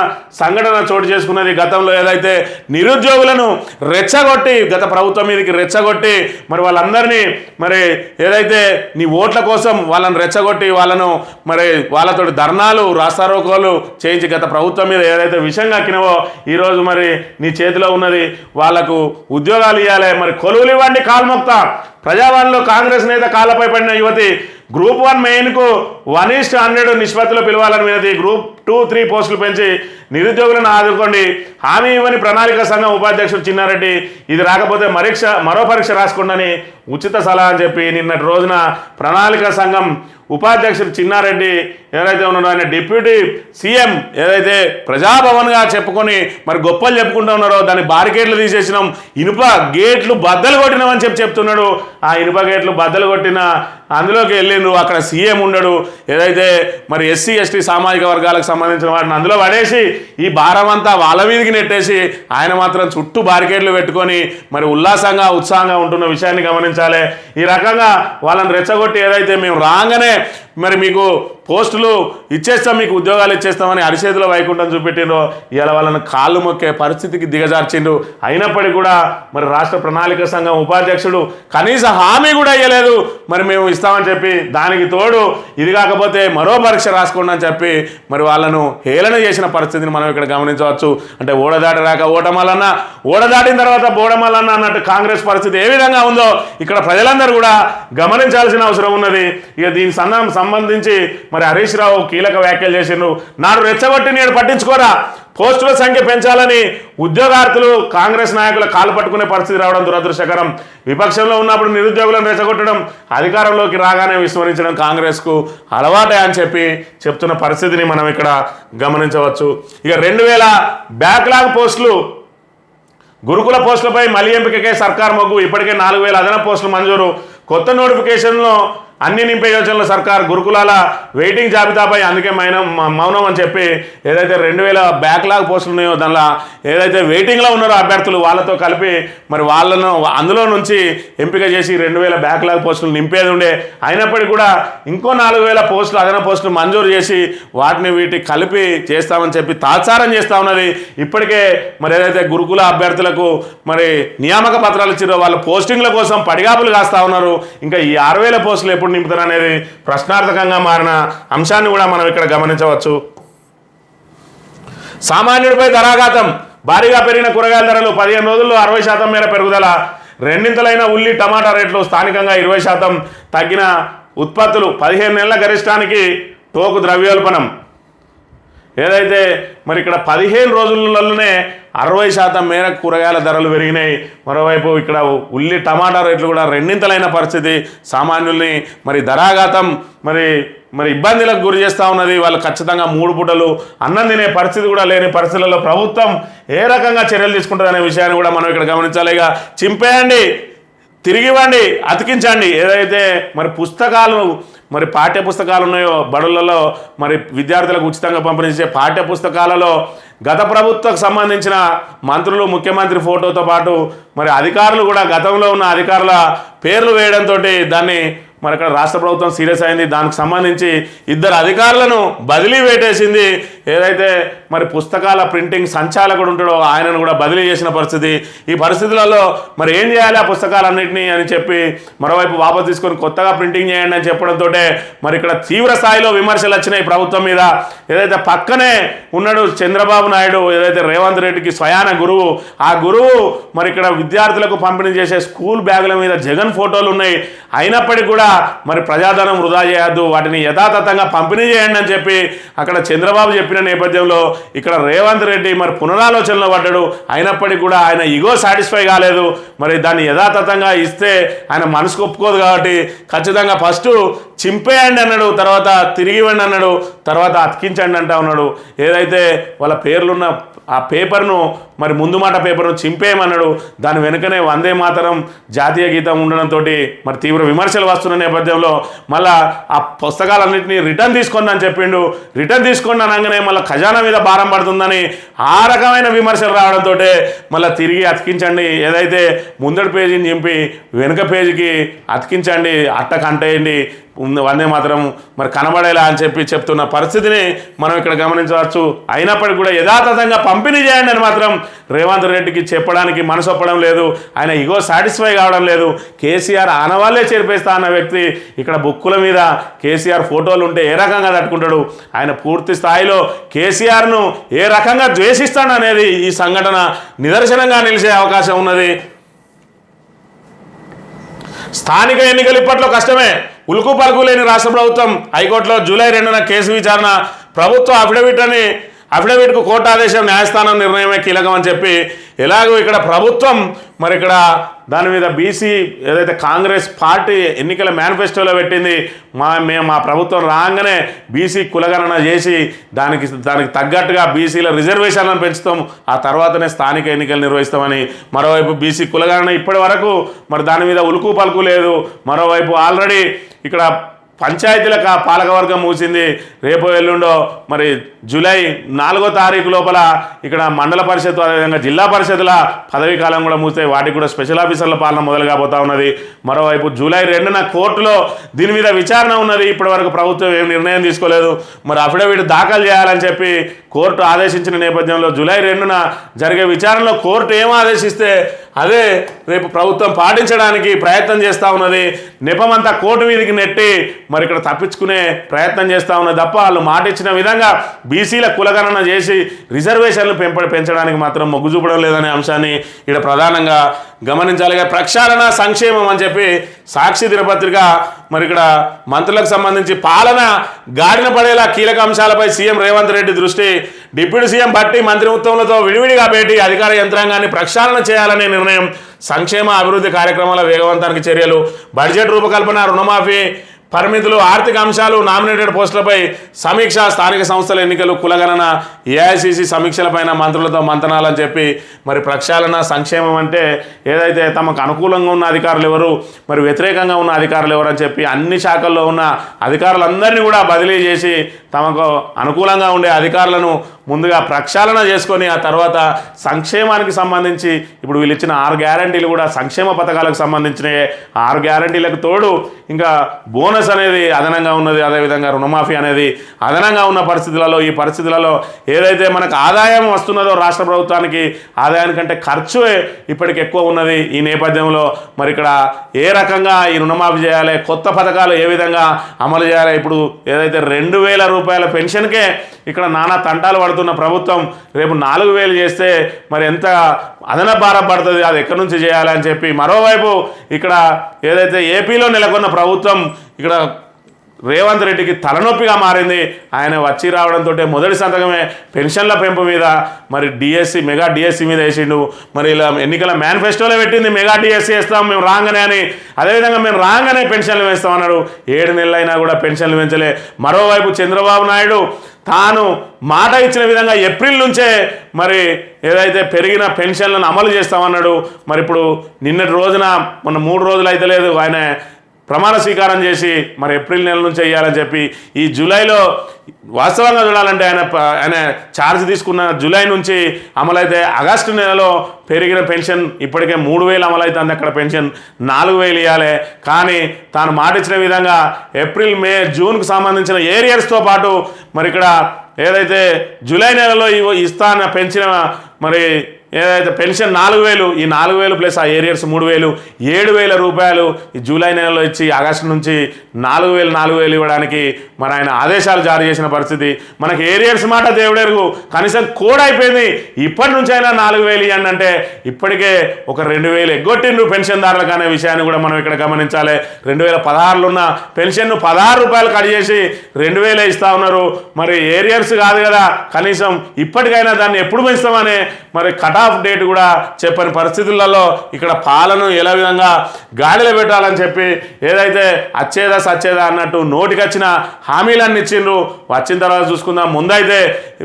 సంఘటన చోటు చేసుకున్నది. గతంలో ఏదైతే నిరుద్యోగులను రెచ్చగొట్టి, గత ప్రభుత్వం మీదకి రెచ్చగొట్టి మరి వాళ్ళందరినీ మరి ఏదైతే నీ ఓట్ల కోసం వాళ్ళని రెచ్చగొట్టి వాళ్ళను మరి వాళ్ళతో ధర్నాలు, రాస్తారోకోలు చేయించి గత ప్రభుత్వం మీద ఏదైతే విషయం కక్కినవో ఈరోజు మరి నీ చేతిలో ఉన్నది. వాళ్లకు ఉద్యోగాలు ఇవ్వాలి, మరి కొలువులు ఇవ్వండి కాల్మొక్తా. ప్రజావాణిలో కాంగ్రెస్ నేత కాళ్ళపై పడిన యువతి గ్రూప్ 1 మెయిన్కు 1:100 నిష్పత్తిలో పిలవాలని వినతి. గ్రూప్ 2, 3 పోస్టులు పెంచి నిరుద్యోగులను ఆదుకోండి. హామీ ఇవ్వని ప్రణాళిక సంఘం ఉపాధ్యక్షుడు చిన్నారెడ్డి. ఇది రాకపోతే మరో పరీక్ష రాసుకోండి ఉచిత సలహా అని చెప్పి నిన్నటి రోజున ప్రణాళిక సంఘం ఉపాధ్యక్షుడు చిన్నారెడ్డి ఎవరైతే ఉన్నారో ఆయన డిప్యూటీ సీఎం ఏదైతే ప్రజాభవన్గా చెప్పుకొని మరి గొప్పలు చెప్పుకుంటూ ఉన్నారో దాన్ని బారికేట్లు తీసేసినాం, ఇనుప గేట్లు బద్దలు కొట్టినామని చెప్తున్నాడు. ఆ ఇనుప గేట్లు బద్దలు కొట్టిన అందులోకి వెళ్ళిండ్రు. అక్కడ సీఎం ఉండడు. ఏదైతే మరి ఎస్సీ ఎస్టీ సామాజిక వర్గాలకు సంబంధించిన వాటిని అందులో పడేసి ఈ భారం అంతా వాళ్ళ మీదకి నెట్టేసి ఆయన మాత్రం చుట్టూ బారికేట్లు పెట్టుకొని మరి ఉల్లాసంగా ఉత్సాహంగా ఉంటున్న విషయాన్ని గమనించాలి. ఈ రకంగా వాళ్ళని రెచ్చగొట్టి ఏదైతే మేము రాగానే మరి మీకు పోస్టులు ఇచ్చేస్తాం, మీకు ఉద్యోగాలు ఇచ్చేస్తామని అరిచేతిలో వైకుంఠం చూపెట్టిండ్రో ఇవాళ వాళ్ళని కాళ్ళు మొక్కే పరిస్థితికి దిగజార్చిండు. అయినప్పటికీ కూడా మరి రాష్ట్ర ప్రణాళిక సంఘం ఉపాధ్యక్షుడు కనీస హామీ కూడా ఇవ్వలేదు. మరి మేము ఇస్తామని చెప్పి దానికి తోడు ఇది కాకపోతే మరో పరీక్ష రాసుకోండి అని చెప్పి మరి వాళ్ళను హేళన చేసిన పరిస్థితిని మనం ఇక్కడ గమనించవచ్చు. అంటే ఓడదాటి రాక ఓటమల్లన్నా, ఓడదాటిన తర్వాత బోడమల్లన్నా అన్నట్టు కాంగ్రెస్ పరిస్థితి ఏ విధంగా ఉందో ఇక్కడ ప్రజలందరూ కూడా గమనించాల్సిన అవసరం ఉన్నది. ఇక దీనికి సంబంధించి మరి హరీష్ రావు కీలక వ్యాఖ్యలు చేసిండ్రు. నాడు రెచ్చగొట్టి నేడు పట్టించుకోరా, పోస్టుల సంఖ్య పెంచాలని ఉద్యోగార్థులు కాంగ్రెస్ నాయకుల కాలు పట్టుకునే పరిస్థితి రావడం దురదృష్టకరం. విపక్షంలో ఉన్నప్పుడు నిరుద్యోగులను రెచ్చగొట్టడం, అధికారంలోకి రాగానే విస్మరించడం కాంగ్రెస్కు అలవాటే అని చెప్తున్న పరిస్థితిని మనం ఇక్కడ గమనించవచ్చు. ఇక 2000 బ్యాక్లాగ్ పోస్టులు, గురుకుల పోస్టులపై మళ్లీ ఎంపికకే సర్కార్ మొగ్గు. ఇప్పటికే 4000 అదనపు పోస్టులు మంజూరు. కొత్త నోటిఫికేషన్లో అన్ని నింపే యోచనలో సర్కార్ గురుకులాల వెయిటింగ్ జాబితాపై అందుకే మౌనం అని చెప్పి ఏదైతే 2000 బ్యాక్లాగ్ పోస్టులు ఉన్నాయో దానిలో ఏదైతే వెయిటింగ్లో ఉన్నారో అభ్యర్థులు వాళ్ళతో కలిపి మరి వాళ్ళను అందులో నుంచి ఎంపిక చేసి 2000 బ్యాక్లాగ్ పోస్టులు నింపేది ఉండే. అయినప్పటికీ కూడా ఇంకో 4000 పోస్టులు అదనపు పోస్టులు మంజూరు చేసి వీటికి కలిపి చేస్తామని చెప్పి తాత్సారం చేస్తూ ఉన్నది. ఇప్పటికే మరి ఏదైతే గురుకుల అభ్యర్థులకు మరి నియామక పత్రాలు ఇచ్చారో వాళ్ళ పోస్టింగ్ల కోసం పడిగాపులు కాస్తూ ఉన్నారు. ఇంకా ఈ 6000 పోస్టులు ఎప్పుడు నింపుతారు అనేది ప్రశ్నార్థకంగా మారిన అంశాన్ని కూడా మనం ఇక్కడ గమనించవచ్చు. సామాన్యుడిపై ధరాఘాతం, భారీగా పెరిగిన కూరగాయల ధరలు 15 రోజుల్లో 60% మేర పెరుగుదల, రెండింతలైన ఉల్లి టమాటా రేట్లు స్థానికంగా 20% తగ్గిన ఉత్పత్తులు, 15 నెలల గరిష్టానికి టోకు ద్రవ్యోల్బణం. ఏదైతే మరి ఇక్కడ 15 రోజులలోనే 60% మేర కూరగాయల ధరలు పెరిగినాయి. మరోవైపు ఇక్కడ ఉల్లి టమాటా రేట్లు కూడా రెండింతలైన పరిస్థితి. సామాన్యుల్ని మరి ధరాఘాతం మరి ఇబ్బందులకు గురి చేస్తూ ఉన్నది. వాళ్ళు ఖచ్చితంగా 3 పూటలు అన్నం తినే పరిస్థితి కూడా లేని పరిస్థితులలో ప్రభుత్వం ఏ రకంగా చర్యలు తీసుకుంటుంది అనే విషయాన్ని కూడా మనం ఇక్కడ గమనించాలి. ఇక చింపేయండి, తిరిగివ్వండి, అతికించండి. ఏదైతే మరి పుస్తకాలు మరి పాఠ్య పుస్తకాలు ఉన్నాయో బడులలో మరి విద్యార్థులకు ఉచితంగా పంపిణీ చేసే పాఠ్య పుస్తకాలలో గత ప్రభుత్వకు సంబంధించిన మంత్రులు, ముఖ్యమంత్రి ఫోటోతో పాటు మరి అధికారులు కూడా గతంలో ఉన్న అధికారుల పేర్లు వేయడంతో దాన్ని మరి అక్కడ రాష్ట్ర ప్రభుత్వం సీరియస్ అయింది. దానికి సంబంధించి 2 అధికారులను బదిలీ పెట్టేసింది. ఏదైతే మరి పుస్తకాల ప్రింటింగ్ సంచాలకుడు ఉంటాడో ఆయనను కూడా బదిలీ చేసిన పరిస్థితి. ఈ పరిస్థితులలో మరి ఏం చేయాలి ఆ పుస్తకాలన్నింటినీ అని చెప్పి మరోవైపు వాపసు తీసుకొని కొత్తగా ప్రింటింగ్ చేయండి అని చెప్పడంతో మరి ఇక్కడ తీవ్ర స్థాయిలో విమర్శలు వచ్చినాయి ప్రభుత్వం మీద. ఏదైతే పక్కనే ఉన్నాడు చంద్రబాబు నాయుడు, ఏదైతే రేవంత్ రెడ్డికి స్వయాన గురువు, ఆ గురువు మరి ఇక్కడ విద్యార్థులకు పంపిణీ చేసే స్కూల్ బ్యాగుల మీద జగన్ ఫోటోలు ఉన్నాయి. అయినప్పటికీ కూడా మరి ప్రజాధనం వృధా చేయొద్దు, వాటిని యథాతథంగా పంపిణీ చేయండి అని చెప్పి అక్కడ చంద్రబాబు చెప్పిన నేపథ్యంలో ఇక్కడ రేవంత్ రెడ్డి మరి పునరాలోచనలో పడ్డాడు. అయినప్పటికీ కూడా ఆయన ఇగో సాటిస్ఫై కాలేదు. మరి దాన్ని యథాతథంగా ఇస్తే ఆయన మనసుకు ఒప్పుకోదు కాబట్టి ఖచ్చితంగా ఫస్ట్ చింపేయండి అన్నాడు, తర్వాత తిరిగివ్వండి అన్నాడు, తర్వాత అతికించండి అంటా ఉన్నాడు. ఏదైతే వాళ్ళ పేర్లున్న ఆ పేపర్ను మరి ముందు మాట పేపర్ను చింపేయమన్నాడు. దాని వెనుకనే వందే మాతరం జాతీయ గీతం ఉండడంతో మరి తీవ్ర విమర్శలు వస్తున్న నేపథ్యంలో మళ్ళీ ఆ పుస్తకాలన్నింటినీ రిటర్న్ తీసుకోండి అని చెప్పిండు. రిటర్న్ తీసుకోండి అనగానే మళ్ళీ ఖజానా మీద భారం పడుతుందని ఆ రకమైన విమర్శలు రావడంతో మళ్ళీ తిరిగి అతికించండి, ఏదైతే ముందటి పేజీని చింపి వెనుక పేజీకి అతికించండి, అట్టకు అంటేయండి, వందే మాత్రం మరి కనబడేలా అని చెప్పి చెప్తున్న పరిస్థితిని మనం ఇక్కడ గమనించవచ్చు. అయినప్పటికీ కూడా యథాతథంగా పంపిణీ చేయండి అని మాత్రం రేవంత్ రెడ్డికి చెప్పడానికి మనసు ఒప్పడం లేదు. ఆయన ఇగో సాటిస్ఫై కావడం లేదు. కేసీఆర్ ఆనవాళ్లే చేర్పేస్తా అన్న వ్యక్తి ఇక్కడ బుక్కుల మీద కేసీఆర్ ఫోటోలు ఉంటే ఏ రకంగా తట్టుకుంటాడు? ఆయన పూర్తి స్థాయిలో కేసీఆర్ను ఏ రకంగా ద్వేషిస్తాడు అనేది ఈ సంఘటన నిదర్శనంగా నిలిచే అవకాశం ఉన్నది. స్థానిక ఎన్నికలు ఇప్పట్లో కష్టమే, ఉలుకు పలుకు లేని రాష్ట్ర ప్రభుత్వం. హైకోర్టులో జూలై 2న కేసు విచారణ, ప్రభుత్వ అఫిడవిట్కు కోర్టు ఆదేశం, న్యాయస్థానం నిర్ణయమే కీలకం అని చెప్పి ఎలాగో ఇక్కడ ప్రభుత్వం మరి ఇక్కడ దాని మీద బీసీ ఏదైతే కాంగ్రెస్ పార్టీ ఎన్నికల మేనిఫెస్టోలో పెట్టింది, మా ప్రభుత్వం రాగానే బీసీ కులగణన చేసి దానికి తగ్గట్టుగా బీసీల రిజర్వేషన్లను పెంచుతాం, ఆ తర్వాతనే స్థానిక ఎన్నికలు నిర్వహిస్తామని. మరోవైపు బీసీ కులగణన ఇప్పటి వరకు మరి దాని మీద ఉలుకు పలుకు లేదు. మరోవైపు ఆల్రెడీ ఇక్కడ పంచాయతీల పాలకవర్గం మూసింది. రేపు ఎల్లుండో మరి జూలై 4వ తారీఖు లోపల ఇక్కడ మండల పరిషత్ అదేవిధంగా జిల్లా పరిషత్ల పదవీ కాలం కూడా మూస్తే వాటికి కూడా స్పెషల్ ఆఫీసర్ల పాలన మొదలు కాబోతా ఉన్నది. మరోవైపు జూలై 2న కోర్టులో దీని మీద విచారణ ఉన్నది. ఇప్పటి వరకు ప్రభుత్వం ఏం నిర్ణయం తీసుకోలేదు. మరి అఫిడవిట్ దాఖలు చేయాలని చెప్పి కోర్టు ఆదేశించిన నేపథ్యంలో జూలై 2న జరిగే విచారణలో కోర్టు ఏం ఆదేశిస్తే అదే రేపు ప్రభుత్వం పాటించడానికి ప్రయత్నం చేస్తూ ఉన్నది. నెపమంతా కోర్టు మీదకి నెట్టి మరి ఇక్కడ తప్పించుకునే ప్రయత్నం చేస్తూ ఉన్నది తప్ప వాళ్ళు మాట ఇచ్చిన విధంగా బీసీల కులగణన చేసి రిజర్వేషన్లు పెంచడానికి మాత్రం మొగ్గు చూపడం లేదనే అంశాన్ని ఇక్కడ ప్రధానంగా గమనించాలి. ప్రక్షాళన సంక్షేమం అని చెప్పి సాక్షి దినపత్రిక మరి ఇక్కడ మంత్రులకు సంబంధించి పాలన గాడిన పడేలా కీలక అంశాలపై సీఎం రేవంత్ రెడ్డి దృష్టి, డిప్యూటీ సీఎం భట్టి మంత్రిత్వములతో విడివిడిగా భేటీ, అధికార యంత్రాంగాన్ని ప్రక్షాళన చేయాలనే నిర్ణయం, సంక్షేమ అభివృద్ధి కార్యక్రమాల వేగవంతానికి చర్యలు, బడ్జెట్ రూపకల్పన, రుణమాఫీ పరిమితులు, ఆర్థిక అంశాలు, నామినేటెడ్ పోస్టులపై సమీక్ష, స్థానిక సంస్థల ఎన్నికలు, కులగణన, ఏఐసిసి సమీక్షలపైన మంత్రులతో మంతనాలని చెప్పి మరి ప్రక్షాళన, సంక్షేమం అంటే ఏదైతే తమకు అనుకూలంగా ఉన్న అధికారులు ఎవరు, మరి వ్యతిరేకంగా ఉన్న అధికారులు ఎవరు అని చెప్పి అన్ని శాఖల్లో ఉన్న అధికారులందరినీ కూడా బదిలీ చేసి తమకు అనుకూలంగా ఉండే అధికారులను ముందుగా ప్రక్షాళన చేసుకొని ఆ తర్వాత సంక్షేమానికి సంబంధించి ఇప్పుడు వీళ్ళు ఇచ్చిన 6 గ్యారంటీలు కూడా సంక్షేమ పథకాలకు సంబంధించినవి. 6 గ్యారంటీలకు తోడు ఇంకా బోనస్ అనేది అదనంగా ఉన్నది, అదేవిధంగా రుణమాఫీ అనేది అదనంగా ఉన్న పరిస్థితులలో, ఈ పరిస్థితులలో ఏదైతే మనకు ఆదాయం వస్తున్నదో రాష్ట్ర ప్రభుత్వానికి ఆదాయానికంటే ఖర్చు ఇప్పటికి ఎక్కువ ఉన్నది. ఈ నేపథ్యంలో మరి ఇక్కడ ఏ రకంగా ఈ రుణమాఫీ చేయాలి, కొత్త పథకాలు ఏ విధంగా అమలు చేయాలి, ఇప్పుడు ఏదైతే 2,000 రూపాయల పెన్షన్కే ఇక్కడ నానా తంటాలు పడుతున్న ప్రభుత్వం రేపు 4,000 చేస్తే మరి ఎంత అదన భారం పడుతుంది, అది ఎక్కడి నుంచి చేయాలని చెప్పి మరోవైపు ఇక్కడ ఏదైతే ఏపీలో నెలకొన్న ప్రభుత్వం ఇక్కడ రేవంత్ రెడ్డికి తలనొప్పిగా మారింది. ఆయన వచ్చి రావడంతో మొదటి సంతకమే పెన్షన్ల పెంపు మీద మరి డిఎస్సి, మెగా డిఎస్సి మీద వేసిండు. మరి ఇలా ఎన్నికల మేనిఫెస్టోలో పెట్టింది మెగా డిఎస్సి వేస్తాం మేము రాగానే అని, అదేవిధంగా మేము రాగానే పెన్షన్లు వేస్తామన్నాడు. 7 నెలలైనా కూడా పెన్షన్లు పెంచలే. మరోవైపు చంద్రబాబు నాయుడు తాను మాట ఇచ్చిన విధంగా ఏప్రిల్ నుంచే మరి ఏదైతే పెరిగిన పెన్షన్లను అమలు చేస్తామన్నాడు. మరి ఇప్పుడు నిన్నటి రోజున మొన్న 3 రోజులు అయితే లేదు ఆయన ప్రమాణ స్వీకారం చేసి మరి ఏప్రిల్ నెల నుంచి వేయాలని చెప్పి ఈ జూలైలో వాస్తవంగా చూడాలంటే ఆయన ఛార్జ్ తీసుకున్న జూలై నుంచి అమలైతే ఆగస్టు నెలలో పెరిగిన పెన్షన్ ఇప్పటికే 3,000 అమలవుతుంది. అక్కడ పెన్షన్ 4,000 ఇవ్వాలి. కానీ తాను మాట ఇచ్చిన విధంగా ఏప్రిల్, మే, జూన్కు సంబంధించిన ఏరియర్స్తో పాటు మరి ఇక్కడ ఏదైతే జూలై నెలలో ఇస్తాన పెంచిన మరి ఏదైతే పెన్షన్ 4,000, ఈ 4,000 ప్లస్ ఆ ఏరియర్స్ 3,000, 7,000 రూపాయలు ఈ జూలై నెలలో ఇచ్చి ఆగస్టు నుంచి 4,000 ఇవ్వడానికి మరి ఆయన ఆదేశాలు జారీ చేసిన పరిస్థితి. మనకి ఏరియర్స్ మాట దేవుడెరుగు, కనీసం కోడ్ అయిపోయింది. ఇప్పటి నుంచి అయినా 4,000 ఇవ్వండి అంటే ఇప్పటికే ఒక 2,000 ఎగ్గొట్టిండ్రు పెన్షన్దారులకు అనే విషయాన్ని కూడా మనం ఇక్కడ గమనించాలి. 2016లో ఉన్న పెన్షన్ను 16 రూపాయలు కట్ చేసి 2,000 ఇస్తా ఉన్నారు. మరి ఏరియర్స్ కాదు కదా, కనీసం ఇప్పటికైనా దాన్ని ఎప్పుడు పెంచుతామనే మరి కట్ ఆఫ్ డేట్ కూడా చెప్పని పరిస్థితులలో ఇక్కడ పాలను ఎలా విధంగా గాడిలో పెట్టాలని చెప్పి ఏదైతే అచ్చేదా సచ్చేదా అన్నట్టు నోటికొచ్చిన హామీలన్నీ ఇచ్చిండ్రు. వచ్చిన తర్వాత చూసుకుందాం. ముందైతే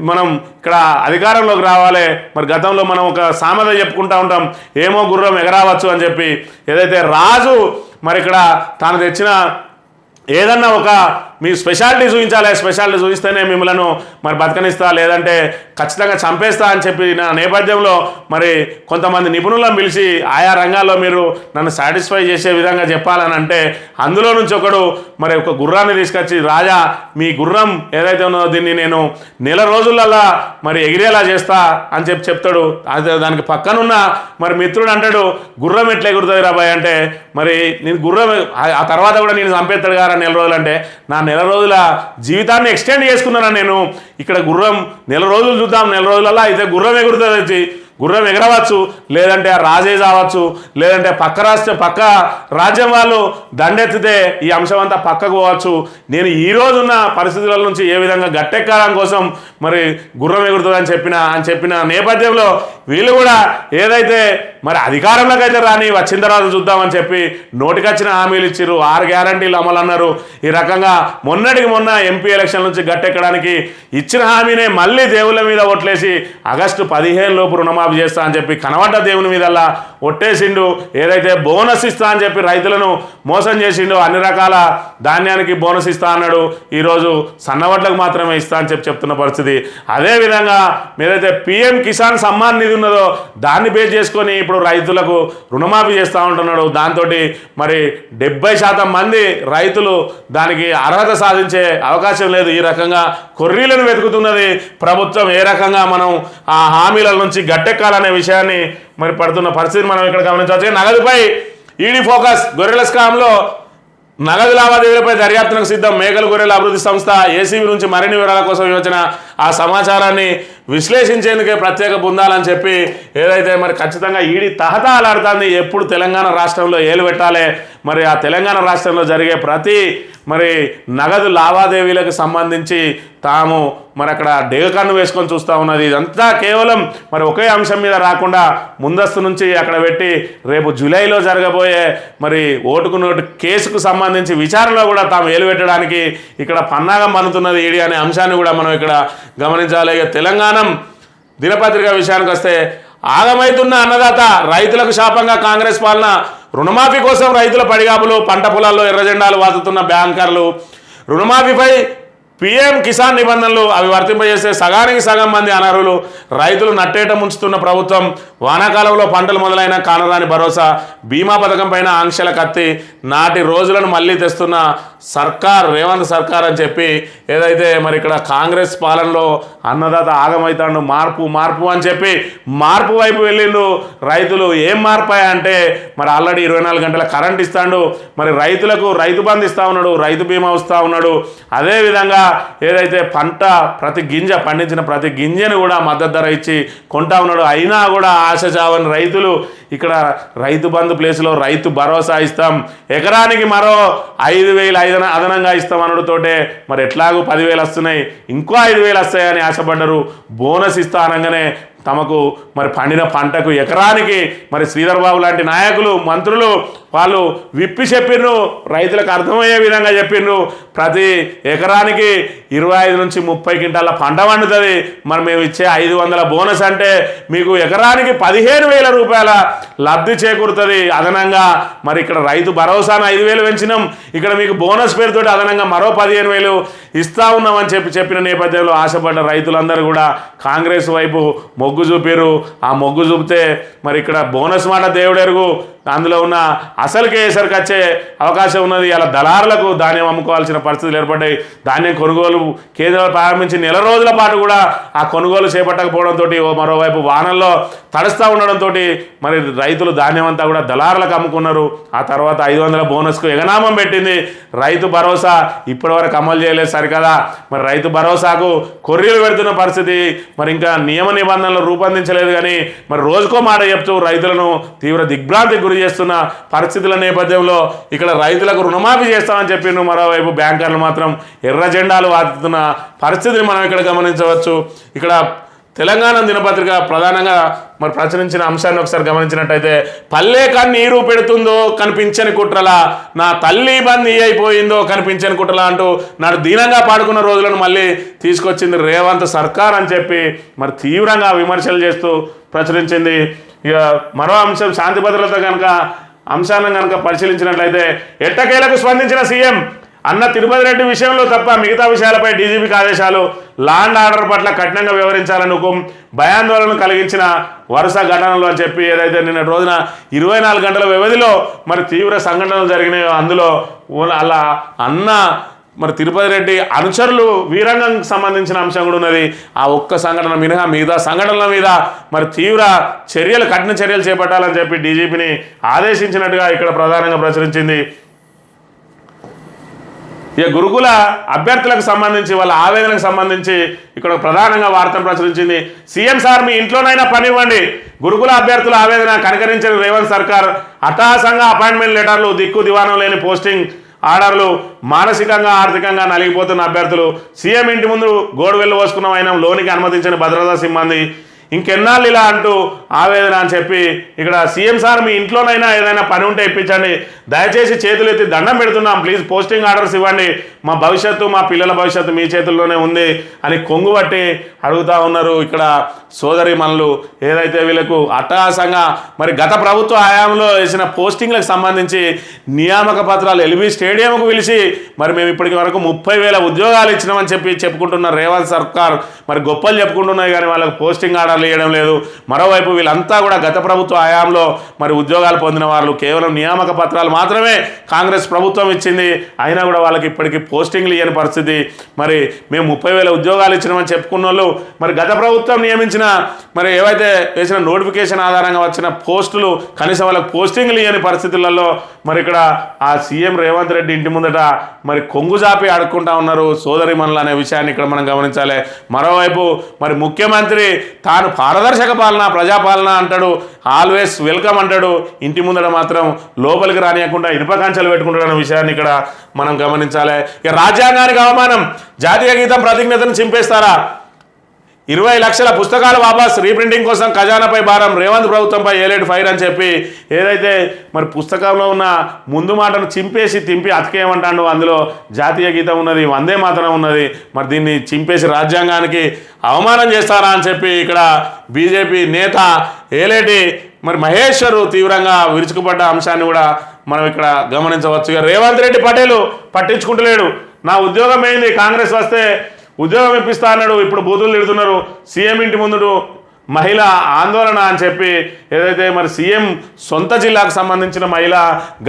మనం ఇక్కడ అధికారంలోకి రావాలి. మరి గతంలో మనం ఒక సామెత చెప్పుకుంటూ ఉంటాం, ఏమో గుర్రం ఎగరావచ్చు అని చెప్పి. ఏదైతే రాజు మరి ఇక్కడ తాను తెచ్చిన ఏదన్నా ఒక మీ స్పెషాలిటీ చూపించాలి, స్పెషాలిటీ చూపిస్తేనే మిమ్మల్ని మరి బతకనిస్తా, లేదంటే ఖచ్చితంగా చంపేస్తా అని చెప్పి నా నేపథ్యంలో మరి కొంతమంది నిపుణులను పిలిచి ఆయా రంగాల్లో మీరు నన్ను సాటిస్ఫై చేసే విధంగా చెప్పాలని అంటే అందులో నుంచి ఒకడు మరి ఒక గుర్రాన్ని తీసుకొచ్చి, రాజా మీ గుర్రం ఏదైతే ఉన్నదో దీన్ని నేను 1 రోజులల్లా మరి ఎగిరేలా చేస్తా అని చెప్తాడు. అదే దానికి పక్కనున్న మరి మిత్రుడు అంటాడు, గుర్రం ఎట్లా ఎగురుతుంది రాబాయ్ అంటే, మరి నేను గుర్రం ఆ తర్వాత కూడా నేను చంపేస్తాడు కదా 1 రోజులు అంటే, నా 1 రోజుల జీవితాన్ని ఎక్స్టెండ్ చేసుకున్నాను నేను. ఇక్కడ గుర్రం 1 రోజులు చూద్దాం, 1 రోజులలో అయితే గుర్రం ఎగురుతుంది, గుర్రం ఎగరవచ్చు, లేదంటే ఆ రాజే కావచ్చు, లేదంటే పక్క రాజ్యం వాళ్ళు దండెత్తితే ఈ అంశం అంతా పక్కకు పోవచ్చు. నేను ఈ రోజున్న పరిస్థితుల నుంచి ఏ విధంగా గట్టెక్కడం కోసం మరి గుర్రం ఎగురుతుందని చెప్పిన నేపథ్యంలో వీళ్ళు కూడా ఏదైతే మరి అధికారంలోకి అయితే రాని వచ్చిన తర్వాత చూద్దామని చెప్పి నోటికొచ్చిన హామీలు ఇచ్చారు. 6 గ్యారంటీలు అమలు అన్నారు. ఈ రకంగా మొన్నటికి మొన్న ఎంపీ ఎలక్షన్ నుంచి గట్టెక్కడానికి ఇచ్చిన హామీనే మళ్ళీ దేవుళ్ళ మీద ఒట్లేసి ఆగస్టు 15 లోపు రుణమాఫీ చేస్తా అని చెప్పి కనబడ్డ దేవుని మీదల్లా ఒట్టేసిండు. ఏదైతే బోనస్ ఇస్తా అని చెప్పి రైతులను మోసం చేసిండు, అన్ని రకాల ధాన్యానికి బోనస్ ఇస్తా అన్నాడు, ఈరోజు సన్నవడ్లకు మాత్రమే ఇస్తా అని చెప్తున్న పరిస్థితి. అదేవిధంగా ఏదైతే పిఎం కిసాన్ సమ్మాన్ నిధి ఉన్నదో దాన్ని బేస్ చేసుకొని ఇప్పుడు రైతులకు రుణమాఫీ చేస్తూ ఉంటున్నాడు. దాంతో మరి 70% మంది రైతులు దానికి అర్హత సాధించే అవకాశం లేదు. ఈ రకంగా కొర్రీలను వెతుకుతున్నది ప్రభుత్వం. ఏ రకంగా మనం ఆ హామీల నుంచి గట్టెక్కాలనే విషయాన్ని మరి పడుతున్న పరిస్థితిని మనం ఇక్కడ గమనించవచ్చు. నగదుపై ఈడీ ఫోకస్, గొర్రెల స్కామ్లో నగదు లావాదేవీలపై దర్యాప్తునకు సిద్ధం. మేకల గొర్రెల అభివృద్ధి సంస్థ ఏసీబీ నుంచి మరిన్ని వివరాల కోసం వచ్చిన ఆ సమాచారాన్ని విశ్లేషించేందుకే ప్రత్యేక బృందాలని చెప్పి ఏదైతే మరి ఖచ్చితంగా ఈడీ తహతహలాడుతుంది. ఎప్పుడు తెలంగాణ రాష్ట్రంలో ఏలు పెట్టాలి, మరి ఆ తెలంగాణ రాష్ట్రంలో జరిగే ప్రతి మరి నగదు లావాదేవీలకు సంబంధించి తాము మరి అక్కడ డేగకన్ను వేసుకొని చూస్తూ ఉన్నది. ఇదంతా కేవలం మరి ఒకే అంశం మీద రాకుండా ముందస్తు నుంచి అక్కడ పెట్టి రేపు జూలైలో జరగబోయే మరి ఓటుకు నోటు కేసుకు సంబంధించి విచారణలో కూడా తాము ఏలుపెట్టడానికి ఇక్కడ పన్నాగం పన్నుతున్నది ఈడీ అనే అంశాన్ని కూడా మనం ఇక్కడ గమనించాలి. ఇక తెలంగాణ దినపత్రిక విషయానికి వస్తే ఆగమైతున్న అన్నదాత రైతులకు శాపంగా కాంగ్రెస్ పాలన, రుణమాఫీ కోసం రైతుల పడిగాపులు, పంట పొలాల్లో ఎర్రజెండాలు వాతుతున్న బ్యాంకర్లు, రుణమాఫీపై పీఎం కిసాన్ నిబంధనలు అవి వర్తింపజేస్తే సగానికి సగం మంది అనర్హులు, రైతులు నట్టేట ముంచుతున్న ప్రభుత్వం, వానాకాలంలో పంటలు మొదలైన కానరాని భరోసా, బీమా పథకం పైన ఆంక్షల కత్తి, నాటి రోజులను మళ్ళీ తెస్తున్న సర్కార్ రేవంత్ సర్కార్ అని చెప్పి ఏదైతే మరి ఇక్కడ కాంగ్రెస్ పాలనలో అన్నదాత ఆగమవుతాడు, మార్పు మార్పు అని చెప్పి మార్పు వైపు వెళ్ళిండు రైతులు. ఏం మార్పాయా అంటే మరి ఆల్రెడీ 24 గంటల కరెంట్ ఇస్తాడు, మరి రైతులకు రైతు బంధు ఇస్తూ ఉన్నాడు, రైతు బీమా వస్తూ ఉన్నాడు. అదేవిధంగా ఏదైతే పంట ప్రతి గింజ పండించిన ప్రతి గింజను కూడా మద్దతు ధర ఇచ్చి కొంటా ఉన్నాడు. అయినా కూడా ఆశ చావని రైతులు ఇక్కడ రైతు బంధు ప్లేస్లో రైతు భరోసా ఇస్తాం, ఎకరానికి మరో 5,000 అదనంగా ఇస్తాం అనడుతోటే మరి ఎట్లాగూ 10,000 వస్తున్నాయి, ఇంకో 5,000 వస్తాయని ఆశపడ్డారు. బోనస్ ఇస్తా అనగానే తమకు మరి పండిన పంటకు ఎకరానికి మరి శ్రీధర్ బాబు లాంటి నాయకులు మంత్రులు వాళ్ళు విప్పి చెప్పిండ్రు, రైతులకు అర్థమయ్యే విధంగా చెప్పిండ్రు. ప్రతి ఎకరానికి 25 నుంచి 30 క్వింటాల పంట పండుతుంది, మరి మేము ఇచ్చే 500 బోనస్ అంటే మీకు ఎకరానికి 15,000 రూపాయల లబ్ధి చేకూరుతుంది. అదనంగా మరి ఇక్కడ రైతు భరోసాను 5,000 పెంచినాం, ఇక్కడ మీకు బోనస్ పేరుతోటి అదనంగా మరో 15,000 ఇస్తా ఉన్నామని చెప్పిన నేపథ్యంలో ఆశపడ్డ రైతులందరూ కూడా కాంగ్రెస్ వైపు మొగ్గు చూపారు. ఆ మొగ్గు చూపితే మరి ఇక్కడ బోనస్ మాట దేవుడెరుగు, అందులో ఉన్న అసలు కేసరికి వచ్చే అవకాశం ఉన్నది. అలా దళారులకు ధాన్యం అమ్ముకోవాల్సిన పరిస్థితులు ఏర్పడ్డాయి. ధాన్యం కొనుగోలు కేంద్రాలు ప్రారంభించి నెల రోజుల పాటు కూడా ఆ కొనుగోలు చేపట్టకపోవడంతో మరోవైపు వానల్లో తడుస్తూ ఉండడంతో మరి రైతులు ధాన్యం అంతా కూడా దళారులకు అమ్ముకున్నారు. ఆ తర్వాత 500 బోనస్కు ఎగనామం పెట్టింది రైతు భరోసా. ఇప్పటివరకు అమలు చేయలేదు సరికదా, మరి రైతు భరోసాకు కొర్రీలు పెడుతున్న పరిస్థితి, మరి ఇంకా నియమ నిబంధనలు రూపొందించలేదు. కానీ మరి రోజుకో మాట చెప్తూ రైతులను తీవ్ర దిగ్భ్రాంతికి గురి చేస్తున్న పరిస్థితుల నేపథ్యంలో ఇక్కడ రైతులకు రుణమాఫీ చేస్తామని చెప్పిండు. మరోవైపు బ్యాంకర్లు మాత్రం ఎర్ర జెండాలు వాతుతున్న పరిస్థితిని మనం ఇక్కడ గమనించవచ్చు. ఇక్కడ తెలంగాణ దినపత్రిక ప్రధానంగా మరి ప్రచురించిన అంశాన్ని ఒకసారి గమనించినట్టయితే, పల్లె కన్నీరు పెడుతుందో కనిపించని కుట్రలా, నా తల్లి బందీ అయిపోయిందో కనిపించని కుట్రలా అంటూ నాడు దీనంగా పాడుకున్న రోజులను మళ్ళీ తీసుకొచ్చింది రేవంత్ సర్కార్ అని చెప్పి మరి తీవ్రంగా విమర్శలు చేస్తూ ప్రచురించింది. ఇక మరో అంశం శాంతి భద్రత అంశాలను కనుక పరిశీలించినట్లయితే, ఎట్టకేలకు స్పందించిన సీఎం, అన్న తిరుపతి రెడ్డి విషయంలో తప్ప మిగతా విషయాలపై డీజీపీకి ఆదేశాలు, లాండ్ ఆర్డర్ పట్ల కఠినంగా వ్యవహరించాలని హుకుం, భయాందోళన కలిగించిన వరుస ఘటనలు అని చెప్పి ఏదైతే నిన్న రోజున 24 గంటల వ్యవధిలో మరి తీవ్ర సంఘటనలు జరిగినాయో అందులో అలా అన్న మరి తిరుపతి రెడ్డి అనుచరులు వీరంగంకి సంబంధించిన అంశం కూడా ఉన్నది. ఆ ఒక్క సంఘటన మినహా మిగతా సంఘటనల మీద మరి తీవ్ర చర్యలు కఠిన చర్యలు చేపట్టాలని చెప్పి డీజీపీని ఆదేశించినట్టుగా ఇక్కడ ప్రధానంగా ప్రచురించింది. ఇక గురుకుల అభ్యర్థులకు సంబంధించి వాళ్ళ ఆవేదనకు సంబంధించి ఇక్కడ ప్రధానంగా వార్తను ప్రచురించింది. సీఎం సార్ మీ ఇంట్లోనైనా పనివ్వండి, గురుకుల అభ్యర్థుల ఆవేదన కనికరించిన రేవంత్ సర్కార్, అటాసంగా అపాయింట్మెంట్ లెటర్లు, దిక్కు దివానం లేని పోస్టింగ్ ఆర్డర్లు, మానసికంగా ఆర్థికంగా నలిగిపోతున్న అభ్యర్థులు, సీఎం ఇంటి ముందు గోడువెల్లు పోసుకున్న ఆయన లోనికి అనుమతించిన భద్రతా సిబ్బంది, ఇంకెన్నాళ్ళు ఇలా అంటూ ఆవేదన అని చెప్పి ఇక్కడ సీఎం సార్ మీ ఇంట్లోనైనా ఏదైనా పని ఉంటే ఇప్పించండి, దయచేసి చేతులు ఎత్తి దండం పెడుతున్నాం, ప్లీజ్ పోస్టింగ్ ఆర్డర్స్ ఇవ్వండి, మా భవిష్యత్తు మా పిల్లల భవిష్యత్తు మీ చేతుల్లోనే ఉంది అని కొంగుబట్టి అడుగుతూ ఉన్నారు. ఇక్కడ సోదరి మనులు ఏదైతే వీళ్ళకు అట్టహాసంగా మరి గత ప్రభుత్వ హయాంలో వేసిన పోస్టింగ్లకు సంబంధించి నియామక పత్రాలు ఎల్బీ స్టేడియంకు పిలిచి మరి మేము ఇప్పటికి వరకు 30,000 ఉద్యోగాలు ఇచ్చినామని చెప్పి చెప్పుకుంటున్న రేవంత్ సర్కార్ మరి గొప్పలు చెప్పుకుంటున్నాయి, కానీ వాళ్ళకు పోస్టింగ్ ఆర్డర్లు ఇవ్వడం లేదు. మరోవైపు వీళ్ళంతా కూడా గత ప్రభుత్వ హయాంలో మరి ఉద్యోగాలు పొందిన వాళ్ళు కేవలం నియామక పత్రాలు మాత్రమే కాంగ్రెస్ ప్రభుత్వం ఇచ్చింది, అయినా కూడా వాళ్ళకి ఇప్పటికీ పోస్టింగ్లు ఇవ్వని పరిస్థితి. మరి మేము 30,000 ఉద్యోగాలు ఇచ్చినామని చెప్పుకున్న వాళ్ళు మరి గత ప్రభుత్వం నియమించిన మరి ఏవైతే వేసిన నోటిఫికేషన్ ఆధారంగా వచ్చిన పోస్టులు కనీసం వాళ్ళకి పోస్టింగ్లు ఇవ్వని పరిస్థితులలో మరి ఇక్కడ ఆ సీఎం రేవంత్ రెడ్డి ఇంటి ముందట మరి కొంగు జాపి ఆడుకుంటా ఉన్నారు సోదరి మనులు అనే విషయాన్ని ఇక్కడ మనం గమనించాలి. మరోవైపు మరి ముఖ్యమంత్రి తాను పారదర్శక పాలన ప్రజాపాలన అంటాడు, ఆల్వేస్ వెల్కమ్ అంటాడు, ఇంటి ముందర మాత్రం లోపలికి రానియకుండా ఇనుప కంచెలు పెట్టుకుంటాడన్న విషయాన్ని ఇక్కడ మనం గమనించాలి. ఇక రాజ్యాంగానికి అవమానం, జాతీయ గీతం ప్రతిజ్ఞతను చింపేస్తారా, 20 లక్షల పుస్తకాలు వాపస్, రీప్రింటింగ్ కోసం ఖజానాపై భారం, రేవంత్ ప్రభుత్వంపై ఏలేడు ఫైర్ అని చెప్పి ఏదైతే మరి పుస్తకంలో ఉన్న ముందు మాటను చింపేసి తింపి అతికేయమంటాడు. అందులో జాతీయ గీతం ఉన్నది, వందే మాతరం ఉన్నది. మరి దీన్ని చింపేసి రాజ్యాంగానికి అవమానం చేస్తారా అని చెప్పి ఇక్కడ బీజేపీ నేత ఏలేటి మరి మహేశ్వరు తీవ్రంగా విరుచుకుపడ్డ అంశాన్ని కూడా మనం ఇక్కడ గమనించవచ్చు. ఇక రేవంత్ రెడ్డి పటేలు పట్టించుకుంటలేడు. నా ఉద్యోగం ఏంది, కాంగ్రెస్ వస్తే ఉద్యోగం ఇప్పిస్తా అన్నాడు, ఇప్పుడు బూతులు తిడుతున్నారు. సీఎం ఇంటి ముందు మహిళ ఆందోళన అని చెప్పి ఏదైతే మరి సీఎం సొంత జిల్లాకు సంబంధించిన మహిళ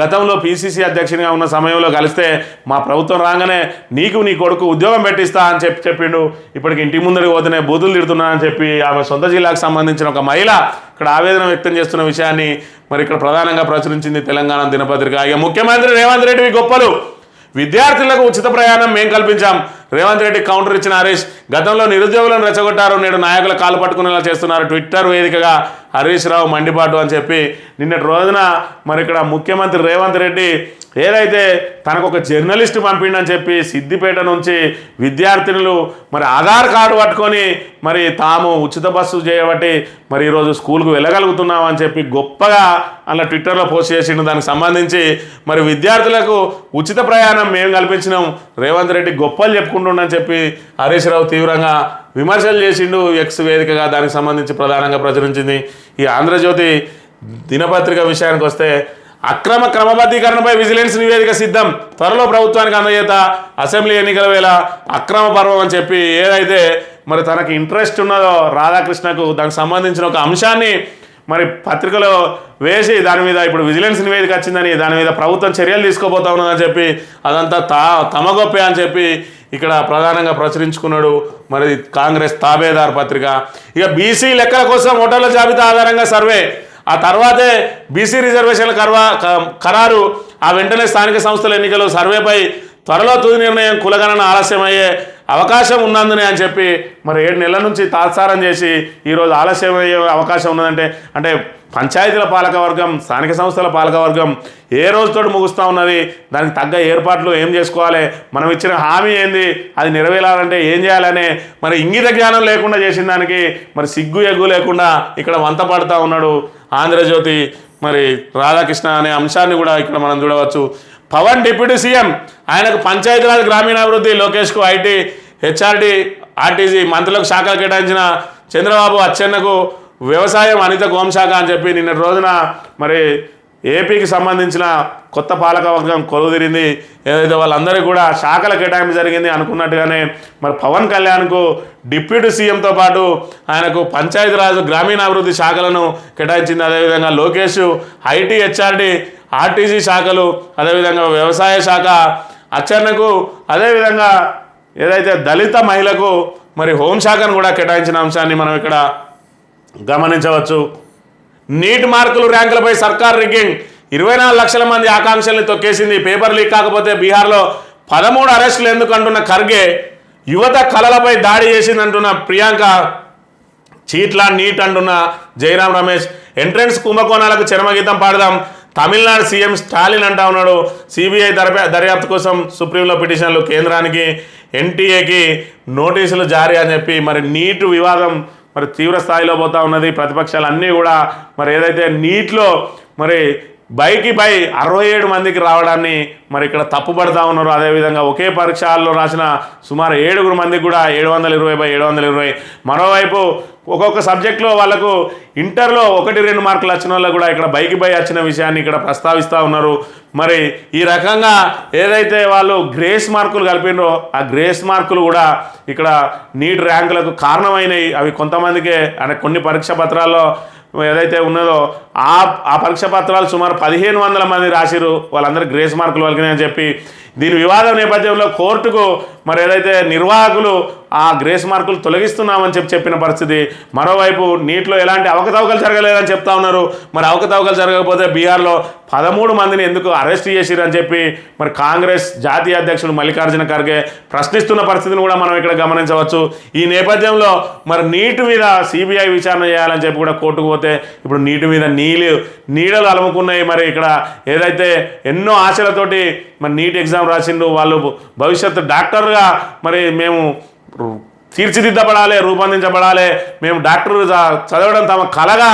గతంలో పీసీసీ అధ్యక్షునిగా ఉన్న సమయంలో కలిస్తే మా ప్రభుత్వం రాగానే నీకు నీ కొడుకు ఉద్యోగం పెట్టిస్తా అని చెప్పిండు. ఇప్పటికి ఇంటి ముందరికి పోతేనే బూతులు తిడుతున్నా అని చెప్పి ఆమె సొంత జిల్లాకు సంబంధించిన ఒక మహిళ ఇక్కడ ఆవేదన వ్యక్తం చేస్తున్న విషయాన్ని మరి ఇక్కడ ప్రధానంగా ప్రచురించింది తెలంగాణ దినపత్రిక. ఇక ముఖ్యమంత్రి రేవంత్ రెడ్డి గొప్పలు, విద్యార్థులకు ఉచిత ప్రయాణం మేం కల్పించాం, రేవంత్ రెడ్డి కౌంటర్ ఇచ్చిన హరీష్. గతంలో నిరుద్యోగులను రెచ్చగొట్టారు, నేడు నాయకుల కాలు పట్టుకునేలా చేస్తున్నారు, ట్విట్టర్ వేదికగా హరీష్ రావు మండిపాటు అని చెప్పి నిన్నటి రోజున మరి ఇక్కడ ముఖ్యమంత్రి రేవంత్ రెడ్డి ఏదైతే తనకు ఒక జర్నలిస్ట్ పంపిండని చెప్పి సిద్దిపేట నుంచి విద్యార్థినులు మరి ఆధార్ కార్డు పట్టుకొని మరి తాము ఉచిత బస్సు చేయబట్టి మరి ఈరోజు స్కూల్కు వెళ్ళగలుగుతున్నాం అని చెప్పి గొప్పగా అలా ట్విట్టర్లో పోస్ట్ చేసిండు. దానికి సంబంధించి మరి విద్యార్థులకు ఉచిత ప్రయాణం మేము కల్పించినాం, రేవంత్ రెడ్డి గొప్పలు చెప్పుకుంటుండని చెప్పి హరీష్ రావు తీవ్రంగా విమర్శలు చేసిండు ఎక్స్ వేదికగా. దానికి సంబంధించి ప్రధానంగా ప్రచురించింది ఈ ఆంధ్రజ్యోతి దినపత్రిక. విషయానికి వస్తే అక్రమ క్రమబద్ధీకరణపై విజిలెన్స్ నివేదిక సిద్ధం, త్వరలో ప్రభుత్వానికి అందజేత, అసెంబ్లీ ఎన్నికల వేళ అక్రమ పర్వం అని చెప్పి ఏదైతే మరి తనకి ఇంట్రెస్ట్ ఉన్నదో రాధాకృష్ణకు దానికి సంబంధించిన ఒక అంశాన్ని మరి పత్రికలో వేసి దాని మీద ఇప్పుడు విజిలెన్స్ నివేదిక వచ్చిందని దాని మీద ప్రభుత్వం చర్యలు తీసుకోబోతా ఉన్నదని చెప్పి అదంతా తమ గొప్పే అని చెప్పి ఇక్కడ ప్రధానంగా ప్రచురించుకున్నాడు మరి కాంగ్రెస్ తాబేదార్ పత్రిక. ఇక బీసీ లెక్కల కోసం ఓటర్ల జాబితా ఆధారంగా సర్వే, ఆ తర్వాతే బీసీ రిజర్వేషన్ల ఖరారు, ఆ వెంటనే స్థానిక సంస్థల ఎన్నికలు, సర్వేపై త్వరలో తుది నిర్ణయం, కులగణన ఆలస్యమయ్యే అవకాశం ఉన్నందునే అని చెప్పి మరి 7 నెలల నుంచి తాత్సారం చేసి ఈరోజు ఆలస్యమయ్యే అవకాశం ఉన్నదంటే అంటే పంచాయతీల పాలకవర్గం, స్థానిక సంస్థల పాలకవర్గం ఏ రోజుతోటి ముగుస్తూ ఉన్నది, దానికి తగ్గ ఏర్పాట్లు ఏం చేసుకోవాలి, మనం ఇచ్చిన హామీ ఏంది, అది నెరవేరాలంటే ఏం చేయాలనే మరి ఇంగిత జ్ఞానం లేకుండా చేసిన దానికి మరి సిగ్గు ఎగ్గు లేకుండా ఇక్కడ వంత పడుతూ ఉన్నాడు ఆంధ్రజ్యోతి మరి రాధాకృష్ణ అనే అంశాన్ని కూడా ఇక్కడ మనం చూడవచ్చు. పవన్ డిప్యూటీ సీఎం, ఆయనకు పంచాయతీరాజ్ గ్రామీణాభివృద్ధి, లోకేష్కు ఐటీ హెచ్ఆర్డీ ఆర్టీసీ మంత్రులకు శాఖలు కేటాయించిన చంద్రబాబు, అచ్చెన్నకు వ్యవసాయం, అనితకు హోంశాఖ అని చెప్పి నిన్నటి రోజున మరి ఏపీకి సంబంధించిన కొత్త పాలకవర్గం కొలువుదిరింది. ఏదైతే వాళ్ళందరికీ కూడా శాఖల కేటాయింపు జరిగింది అనుకున్నట్టుగానే మరి పవన్ కళ్యాణ్కు డిప్యూటీ సీఎంతో పాటు ఆయనకు పంచాయతీరాజ్ గ్రామీణాభివృద్ధి శాఖలను కేటాయించింది. అదేవిధంగా లోకేష్ ఐటీ హెచ్ఆర్డీ ఆర్టీసీ శాఖలు, అదేవిధంగా వ్యవసాయ శాఖ అచ్చెన్నకు, అదేవిధంగా ఏదైతే దళిత మహిళకు మరి హోంశాఖను కూడా కేటాయించిన అంశాన్ని మనం ఇక్కడ గమనించవచ్చు. నీట్ మార్కులు ర్యాంకులపై సర్కార్ రిగ్గింగ్, 24 లక్షల మంది ఆకాంక్షల్ని తొక్కేసింది, పేపర్ లీక్ కాకపోతే బీహార్లో 13 అరెస్టులు ఎందుకు అంటున్న ఖర్గే, యువత కళలపై దాడి చేసిందంటున్న ప్రియాంక, చీట్లా నీట్ అంటున్న జయరాం రమేష్, ఎంట్రన్స్ కుంభకోణాలకు చరమగీతం పాడదాం, తమిళనాడు సీఎం స్టాలిన్ అంటా ఉన్నాడు, సిబిఐ దర్యాప్తు కోసం సుప్రీంలో పిటిషన్లు, కేంద్రానికి ఎన్టీఏకి నోటీసులు జారీ అని చెప్పి మరి నీట్ వివాదం మరి తీవ్ర స్థాయిలో పోతా ఉన్నది. ప్రతిపక్షాలు అన్నీ కూడా మరి ఏదైతే నీట్లో మరి బైకి పై 67 మందికి రావడాన్ని మరి ఇక్కడ తప్పుపడతా ఉన్నారు. అదేవిధంగా ఒకే పరీక్షల్లో రాసిన సుమారు 7 మందికి కూడా 720/720. మరోవైపు ఒక్కొక్క సబ్జెక్టులో వాళ్ళకు ఇంటర్లో 1-2 మార్కులు వచ్చిన వాళ్ళకు కూడా ఇక్కడ బైకి పై వచ్చిన విషయాన్ని ఇక్కడ ప్రస్తావిస్తూ ఉన్నారు. మరి ఈ రకంగా ఏదైతే వాళ్ళు గ్రేస్ మార్కులు కలిపినో ఆ గ్రేస్ మార్కులు కూడా ఇక్కడ నీట్ ర్యాంకులకు కారణమైనవి. అవి కొంతమందికే అంటే కొన్ని పరీక్ష పత్రాల్లో ఏదైతే ఉన్నదో ఆ పరీక్ష పత్రాలు సుమారు 1500 మంది రాసిరు, వాళ్ళందరూ గ్రేస్ మార్కులు వాళ్ళకి అని చెప్పి దీని వివాదం నేపథ్యంలో కోర్టుకు మరి ఏదైతే నిర్వాహకులు ఆ గ్రేస్ మార్కులు తొలగిస్తున్నామని చెప్పిన పరిస్థితి. మరోవైపు నీట్లో ఎలాంటి అవకతవకలు జరగలేదని చెప్తా ఉన్నారు. మరి అవకతవకలు జరగకపోతే బీహార్లో 13 మందిని ఎందుకు అరెస్ట్ చేసిరని చెప్పి మరి కాంగ్రెస్ జాతీయ అధ్యక్షుడు మల్లికార్జున ఖర్గే ప్రశ్నిస్తున్న పరిస్థితిని కూడా మనం ఇక్కడ గమనించవచ్చు. ఈ నేపథ్యంలో మరి నీటి మీద సిబిఐ విచారణ చేయాలని చెప్పి కూడా కోర్టుకు పోతే ఇప్పుడు నీటి మీద నీడలు అలుముకున్నాయి. మరి ఇక్కడ ఏదైతే ఎన్నో ఆశలతోటి మరి నీట్ ఎగ్జామ్ రాసిండు, వాళ్ళు భవిష్యత్తు డాక్టర్గా మరి మేము తీర్చిదిద్దబడాలి, రూపొందించబడాలి, మేము డాక్టర్ చదవడం తమ కలగా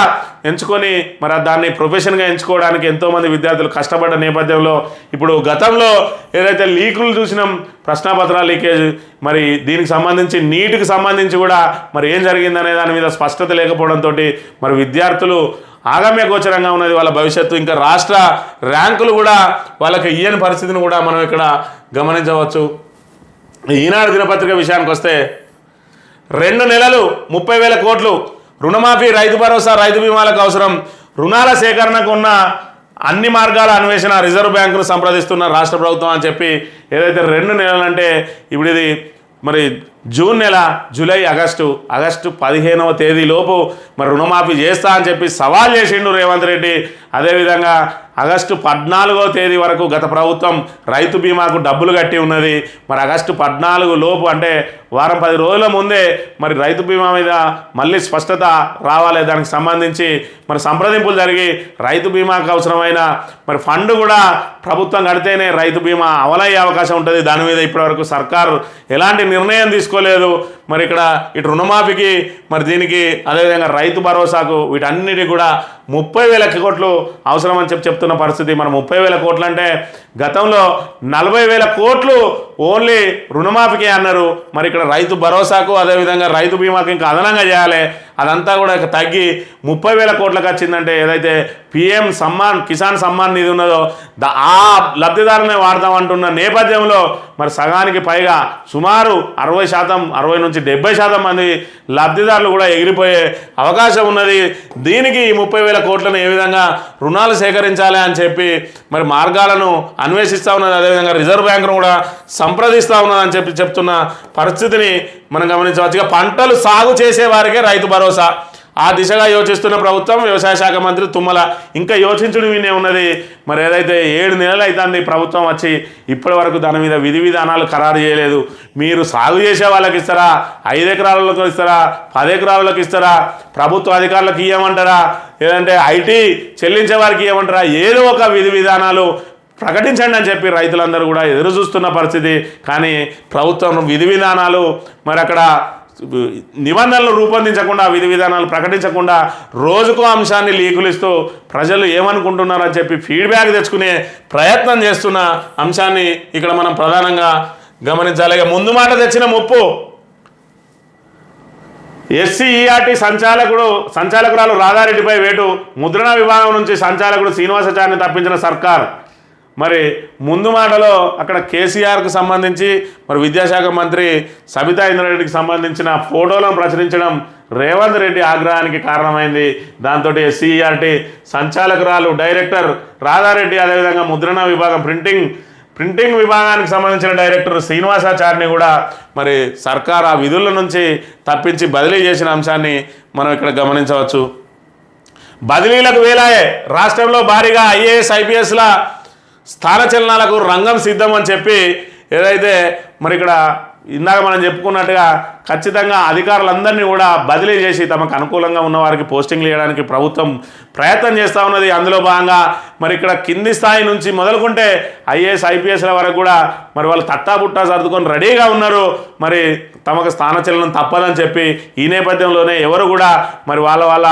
ఎంచుకొని మరి దాన్ని ప్రొఫెషన్గా ఎంచుకోవడానికి ఎంతోమంది విద్యార్థులు కష్టపడ్డ నేపథ్యంలో ఇప్పుడు గతంలో ఏదైతే లీకులు చూసినాం, ప్రశ్నపత్రాల లీకేజ్, మరి దీనికి సంబంధించి నీటికి సంబంధించి కూడా మరి ఏం జరిగిందనే దాని మీద స్పష్టత లేకపోవడంతో మరి విద్యార్థులు ఆగమ్య గోచరంగా ఉన్నది వాళ్ళ భవిష్యత్తు. ఇంకా రాష్ట్ర ర్యాంకులు కూడా వాళ్ళకి ఇయ్యని పరిస్థితిని కూడా మనం ఇక్కడ గమనించవచ్చు. ఈనాడు దినపత్రిక విషయానికి వస్తే 2 నెలలు 30,000 కోట్లు రుణమాఫీ, రైతు భరోసా, రైతు బీమాలకు అవసరం, రుణాల సేకరణకు ఉన్న అన్ని మార్గాల అన్వేషణ, రిజర్వ్ బ్యాంకును సంప్రదిస్తున్న రాష్ట్ర ప్రభుత్వం అని చెప్పి ఏదైతే 2 నెలలంటే ఇప్పుడు ఇది మరి జూన్ నెల, జూలై, ఆగస్టు 15వ తేదీలోపు మరి రుణమాఫీ చేస్తా అని చెప్పి సవాల్ చేసిండు రేవంత్ రెడ్డి. అదేవిధంగా ఆగస్టు 14వ తేదీ వరకు గత ప్రభుత్వం రైతు బీమాకు డబ్బులు కట్టి ఉన్నది. మరి ఆగస్టు 14 లోపు అంటే వారం 10 రోజుల ముందే మరి రైతు బీమా మీద మళ్ళీ స్పష్టత రావాలి. దానికి సంబంధించి మరి సంప్రదింపులు జరిగి రైతు బీమాకు అవసరమైన మరి ఫండ్ కూడా ప్రభుత్వం కడితేనే రైతు బీమా అమలయ్యే అవకాశం ఉంటుంది. దాని మీద ఇప్పటివరకు సర్కారు ఎలాంటి నిర్ణయం తీసుకోలేదు. మరి ఇక్కడ ఇటు రుణమాఫీకి మరి దీనికి అదేవిధంగా రైతు భరోసాకు వీటన్నిటికీ కూడా 30,000 కోట్లు అవసరం అని చెప్తున్న పరిస్థితి. మరి 30,000 కోట్లు అంటే గతంలో 40,000 కోట్లు ఓన్లీ రుణమాఫీకి అన్నారు. మరి ఇక్కడ రైతు భరోసాకు అదేవిధంగా రైతు బీమాకి ఇంకా అదనంగా చేయాలి. అదంతా కూడా తగ్గి 30,000 కోట్లకు వచ్చిందంటే ఏదైతే పిఎం సమ్మాన్, కిసాన్ సమ్మాన్ నిధి ఉన్నదో ఆ లబ్ధిదారునే వాడతామంటున్న నేపథ్యంలో మరి సగానికి పైగా సుమారు 60%, 60 నుంచి 70% మంది లబ్ధిదారులు కూడా ఎగిరిపోయే అవకాశం ఉన్నది. దీనికి 30,000 కోట్లను ఏ విధంగా రుణాలు సేకరించాలి అని చెప్పి మరి మార్గాలను అన్వేషిస్తూ ఉన్నది. అదేవిధంగా రిజర్వ్ బ్యాంకును కూడా సంప్రదిస్తూ ఉన్నదని చెప్తున్న పరిస్థితిని మనం గమనించవచ్చు. ఇక పంటలు సాగు చేసే వారికే రైతు భరోసా, ఆ దిశగా యోచిస్తున్న ప్రభుత్వం, వ్యవసాయ శాఖ మంత్రి తుమ్మల ఇంకా యోచించడం వినే ఉన్నది. మరి ఏదైతే 7 నెలలు అవుతుంది ప్రభుత్వం వచ్చి ఇప్పటి వరకు దాని మీద విధి విధానాలు ఖరారు చేయలేదు. మీరు సాగు చేసే వాళ్ళకి ఇస్తారా, 5 ఎకరాలకు ఇస్తారా, 10 ఎకరాలకు ఇస్తారా, ప్రభుత్వ అధికారులకు ఇవ్వమంటారా, లేదంటే ఐటీ చెల్లించే వారికి ఇవ్వమంటారా, ఏదో ఒక విధి విధానాలు ప్రకటించండి అని చెప్పి రైతులందరూ కూడా ఎదురు చూస్తున్న పరిస్థితి. కానీ ప్రభుత్వం విధి విధానాలు మరి అక్కడ నిబంధనలు రూపొందించకుండా, విధి విధానాలు ప్రకటించకుండా రోజుకో అంశాన్ని లీకులు ఇస్తూ ప్రజలు ఏమనుకుంటున్నారని చెప్పి ఫీడ్బ్యాక్ తెచ్చుకునే ప్రయత్నం చేస్తున్న అంశాన్ని ఇక్కడ మనం ప్రధానంగా గమనించాలి. ముందు మాట తెచ్చిన ముప్పు, ఎస్సీఈఆర్టీ సంచాలకురాలు రాధారెడ్డిపై వేటు, ముద్రణ విభాగం నుంచి సంచాలకుడు శ్రీనివాసాచారిని తప్పించిన సర్కార్. మరి ముందు మాటలో అక్కడ కేసీఆర్కు సంబంధించి మరి విద్యాశాఖ మంత్రి సబితా ఇంద్రారెడ్డికి సంబంధించిన ఫోటోలను ప్రచురించడం రేవంత్ రెడ్డి ఆగ్రహానికి కారణమైంది. దాంతో ఎస్సీఈఆర్టీ సంచాలకురాలు డైరెక్టర్ రాధారెడ్డి, అదేవిధంగా ముద్రణ విభాగం ప్రింటింగ్ విభాగానికి సంబంధించిన డైరెక్టర్ శ్రీనివాసాచారిని కూడా మరి సర్కార్ ఆ విధుల నుంచి తప్పించి బదిలీ చేసిన అంశాన్ని మనం ఇక్కడ గమనించవచ్చు. బదిలీలకు వేలాయే, రాష్ట్రంలో భారీగా ఐఏఎస్ ఐపీఎస్ల స్థానచలనాలకు రంగం సిద్ధం అని చెప్పి ఏదైతే మరి ఇక్కడ ఇందాక మనం చెప్పుకున్నట్టుగా ఖచ్చితంగా అధికారులందరినీ కూడా బదిలీ చేసి తమకు అనుకూలంగా ఉన్న వారికి పోస్టింగ్లు ఇవ్వడానికి ప్రభుత్వం ప్రయత్నం చేస్తూ ఉన్నది. అందులో భాగంగా మరి ఇక్కడ కింది స్థాయి నుంచి మొదలుకుంటే ఐఏఎస్ ఐపీఎస్ల వరకు కూడా మరి వాళ్ళు తట్టాబుట్టా సర్దుకొని రెడీగా ఉన్నారు. మరి తమకు స్థానచలనం తప్పదని చెప్పి ఈ నేపథ్యంలోనే ఎవరు కూడా మరి వాళ్ళ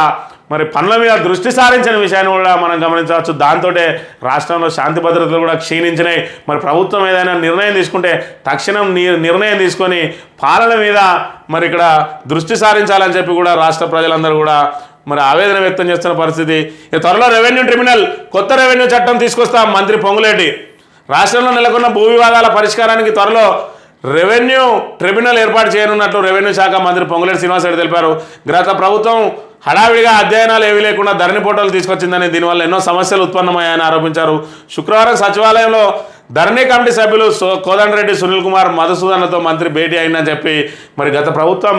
మరి పనుల మీద దృష్టి సారించిన విషయాన్ని కూడా మనం గమనించవచ్చు. దాంతో రాష్ట్రంలో శాంతి భద్రతలు కూడా క్షీణించినాయి. మరి ప్రభుత్వం ఏదైనా నిర్ణయం తీసుకుంటే తక్షణం నిర్ణయం తీసుకొని పాలన మీద మరి ఇక్కడ దృష్టి సారించాలని చెప్పి కూడా రాష్ట్ర ప్రజలందరూ కూడా మరి ఆవేదన వ్యక్తం చేస్తున్న పరిస్థితి. త్వరలో రెవెన్యూ ట్రిబ్యునల్, కొత్త రెవెన్యూ చట్టం తీసుకొస్తాం మంత్రి పొంగులేటి. రాష్ట్రంలో నెలకొన్న భూ వివాదాల పరిష్కారానికి త్వరలో రెవెన్యూ ట్రిబ్యునల్ ఏర్పాటు చేయనున్నట్లు రెవెన్యూ శాఖ మంత్రి పొంగులేటి శ్రీనివాసరెడ్డి తెలిపారు. గత ప్రభుత్వం హడావిడిగా అధ్యయనాలు ఏవీ లేకుండా ధరణి పోర్టల్ తీసుకొచ్చిందని దీనివల్ల ఎన్నో సమస్యలు ఉత్పన్నమయ్యాయని ఆరోపించారు. శుక్రవారం సచివాలయంలో ధరణి కమిటీ సభ్యులు కోదండరెడ్డి సునీల్ కుమార్ మధుసూదన్లతో మంత్రి భేటీ అయిందని చెప్పి మరి గత ప్రభుత్వం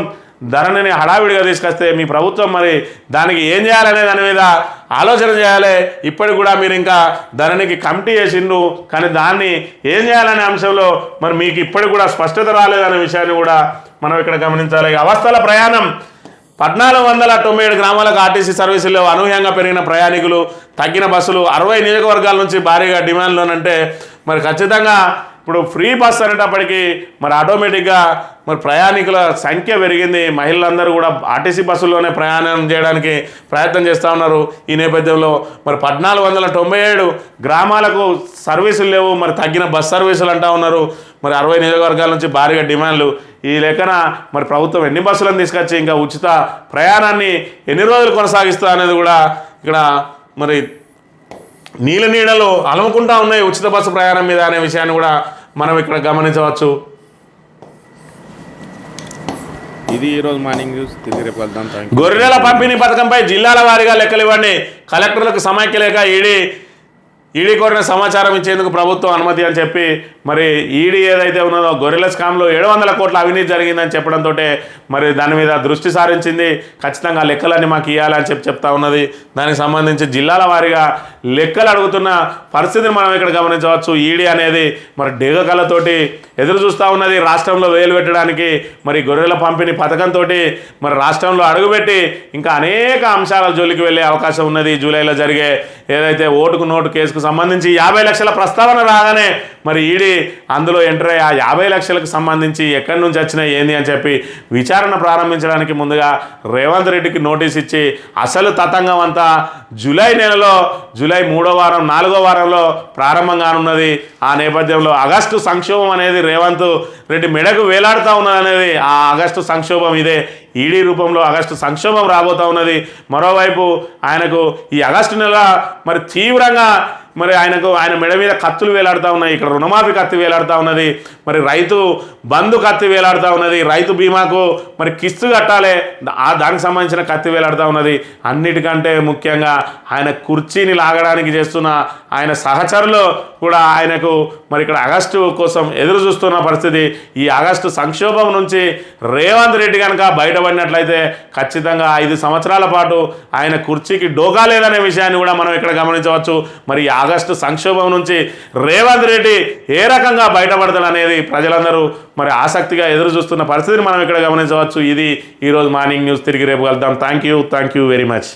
ధరణిని హడావిడిగా తీసుకొస్తే మీ ప్రభుత్వం మరి దానికి ఏం చేయాలనే దాని మీద ఆలోచన చేయాలి. ఇప్పటికి కూడా మీరు ఇంకా ధరణికి కమిటీ చేసిండు కానీ దాన్ని ఏం చేయాలనే అంశంలో మరి మీకు ఇప్పటికి కూడా స్పష్టత రాలేదనే విషయాన్ని కూడా మనం ఇక్కడ గమనించాలి. అవస్థల ప్రయాణం 1497 గ్రామాలకు ఆర్టీసీ సర్వీసుల్లో అనూహ్యంగా పెరిగిన ప్రయాణికులు, తగ్గిన బస్సులు, 60 నియోజకవర్గాల నుంచి భారీగా డిమాండ్లోనంటే మరి ఖచ్చితంగా ఇప్పుడు ఫ్రీ బస్ అనేటప్పటికీ మరి ఆటోమేటిక్గా మరి ప్రయాణికుల సంఖ్య పెరిగింది. మహిళలందరూ కూడా ఆర్టీసీ బస్సుల్లోనే ప్రయాణం చేయడానికి ప్రయత్నం చేస్తూ ఉన్నారు. ఈ నేపథ్యంలో మరి 1497 గ్రామాలకు సర్వీసులు లేవు, మరి తగ్గిన బస్ సర్వీసులు అంటూ ఉన్నారు. మరి 60 నియోజకవర్గాల నుంచి భారీగా డిమాండ్లు. ఈ లెక్కన మరి ప్రభుత్వం ఎన్ని బస్సులను తీసుకొచ్చి ఇంకా ఉచిత ప్రయాణాన్ని ఎన్ని రోజులు కొనసాగిస్తా అనేది కూడా ఇక్కడ మరి నీడలు అలముకుంటా ఉన్నాయి ఉచిత బస్సు ప్రయాణం మీద అనే విషయాన్ని కూడా మనం ఇక్కడ గమనించవచ్చు.
ఇది ఈరోజు మార్నింగ్ న్యూస్. తిరిగి రేపు వెళ్దాం.
గొర్రెల పంపిణీ పథకంపై జిల్లాల వారీగా లెక్కలు ఇవ్వండి. కలెక్టర్లకు సమైక్య లేక ఈడీ కోరిన సమాచారం ఇచ్చేందుకు ప్రభుత్వం అనుమతి అని చెప్పి మరి ఈడీ ఏదైతే ఉన్నదో గొర్రెల స్కామ్లో 700 కోట్ల అవినీతి జరిగిందని చెప్పడంతో మరి దాని మీద దృష్టి సారించింది. ఖచ్చితంగా లెక్కలన్నీ మాకు ఇవ్వాలని చెప్తా ఉన్నది. దానికి సంబంధించి జిల్లాల వారీగా లెక్కలు అడుగుతున్న పరిస్థితిని మనం ఇక్కడ గమనించవచ్చు. ఈడీ అనేది మరి డేగ కళ్ళతోటి ఎదురు చూస్తూ ఉన్నది రాష్ట్రంలో వేలు పెట్టడానికి. మరి గొర్రెల పంపిణీ పథకంతో మరి రాష్ట్రంలో అడుగుపెట్టి ఇంకా అనేక అంశాల జోలికి వెళ్ళే అవకాశం ఉన్నది. జూలైలో జరిగే ఏదైతే ఓటుకు నోటు కేసుకు సంబంధించి 50 లక్షల ప్రస్తావన రాగానే మరి ఈడీ అందులో ఎంటర్ అయ్యి ఆ 50 లక్షలకు సంబంధించి ఎక్కడి నుంచి వచ్చినాయి ఏంది అని చెప్పి విచారణ ప్రారంభించడానికి ముందుగా రేవంత్ రెడ్డికి నోటీస్ ఇచ్చి అసలు తతంగం అంతా జూలై నెలలో జూలై 3వ వారం 4వ వారంలో ప్రారంభం కానున్నది. ఆ నేపథ్యంలో ఆగస్టు సంక్షోభం అనేది రేవంత్ రెడ్డి మెడకు వేలాడుతూ ఉన్నది అనేది ఆ ఆగస్టు సంక్షోభం ఇదే. ఈడీ రూపంలో ఆగస్టు సంక్షోభం రాబోతూ ఉన్నది. మరోవైపు ఆయనకు ఈ ఆగస్టు నెల మరి తీవ్రంగా మరి ఆయన మెడ మీద కత్తులు వేలాడుతూ ఉన్నాయి. ఇక్కడ రుణమాఫీ కత్తి వేలాడుతూ ఉన్నది, మరి రైతు బంధు కత్తి వేలాడుతూ ఉన్నది, రైతు బీమాకు మరి కిస్తు కట్టాలి దానికి సంబంధించిన కత్తి వేలాడుతూ ఉన్నది. అన్నిటికంటే ముఖ్యంగా ఆయన కుర్చీని లాగడానికి చేస్తున్న ఆయన సహచరులు కూడా ఆయనకు మరి ఇక్కడ ఆగస్టు కోసం ఎదురు చూస్తున్న పరిస్థితి. ఈ ఆగస్టు సంక్షోభం నుంచి రేవంత్ రెడ్డి కనుక బయటపడినట్లయితే ఖచ్చితంగా 5 సంవత్సరాల పాటు ఆయన కుర్చీకి డోకా లేదనే విషయాన్ని కూడా మనం ఇక్కడ గమనించవచ్చు. మరి ఆగస్టు సంక్షోభం నుంచి రేవంత్ రెడ్డి ఏ రకంగా బయటపడతాడు అనేది ప్రజలందరూ మరి ఆసక్తిగా ఎదురు చూస్తున్న పరిస్థితిని మనం ఇక్కడ గమనించవచ్చు. ఇది ఈరోజు మార్నింగ్ న్యూస్. తిరిగి రేపు వెళ్తాం. Thank you very much.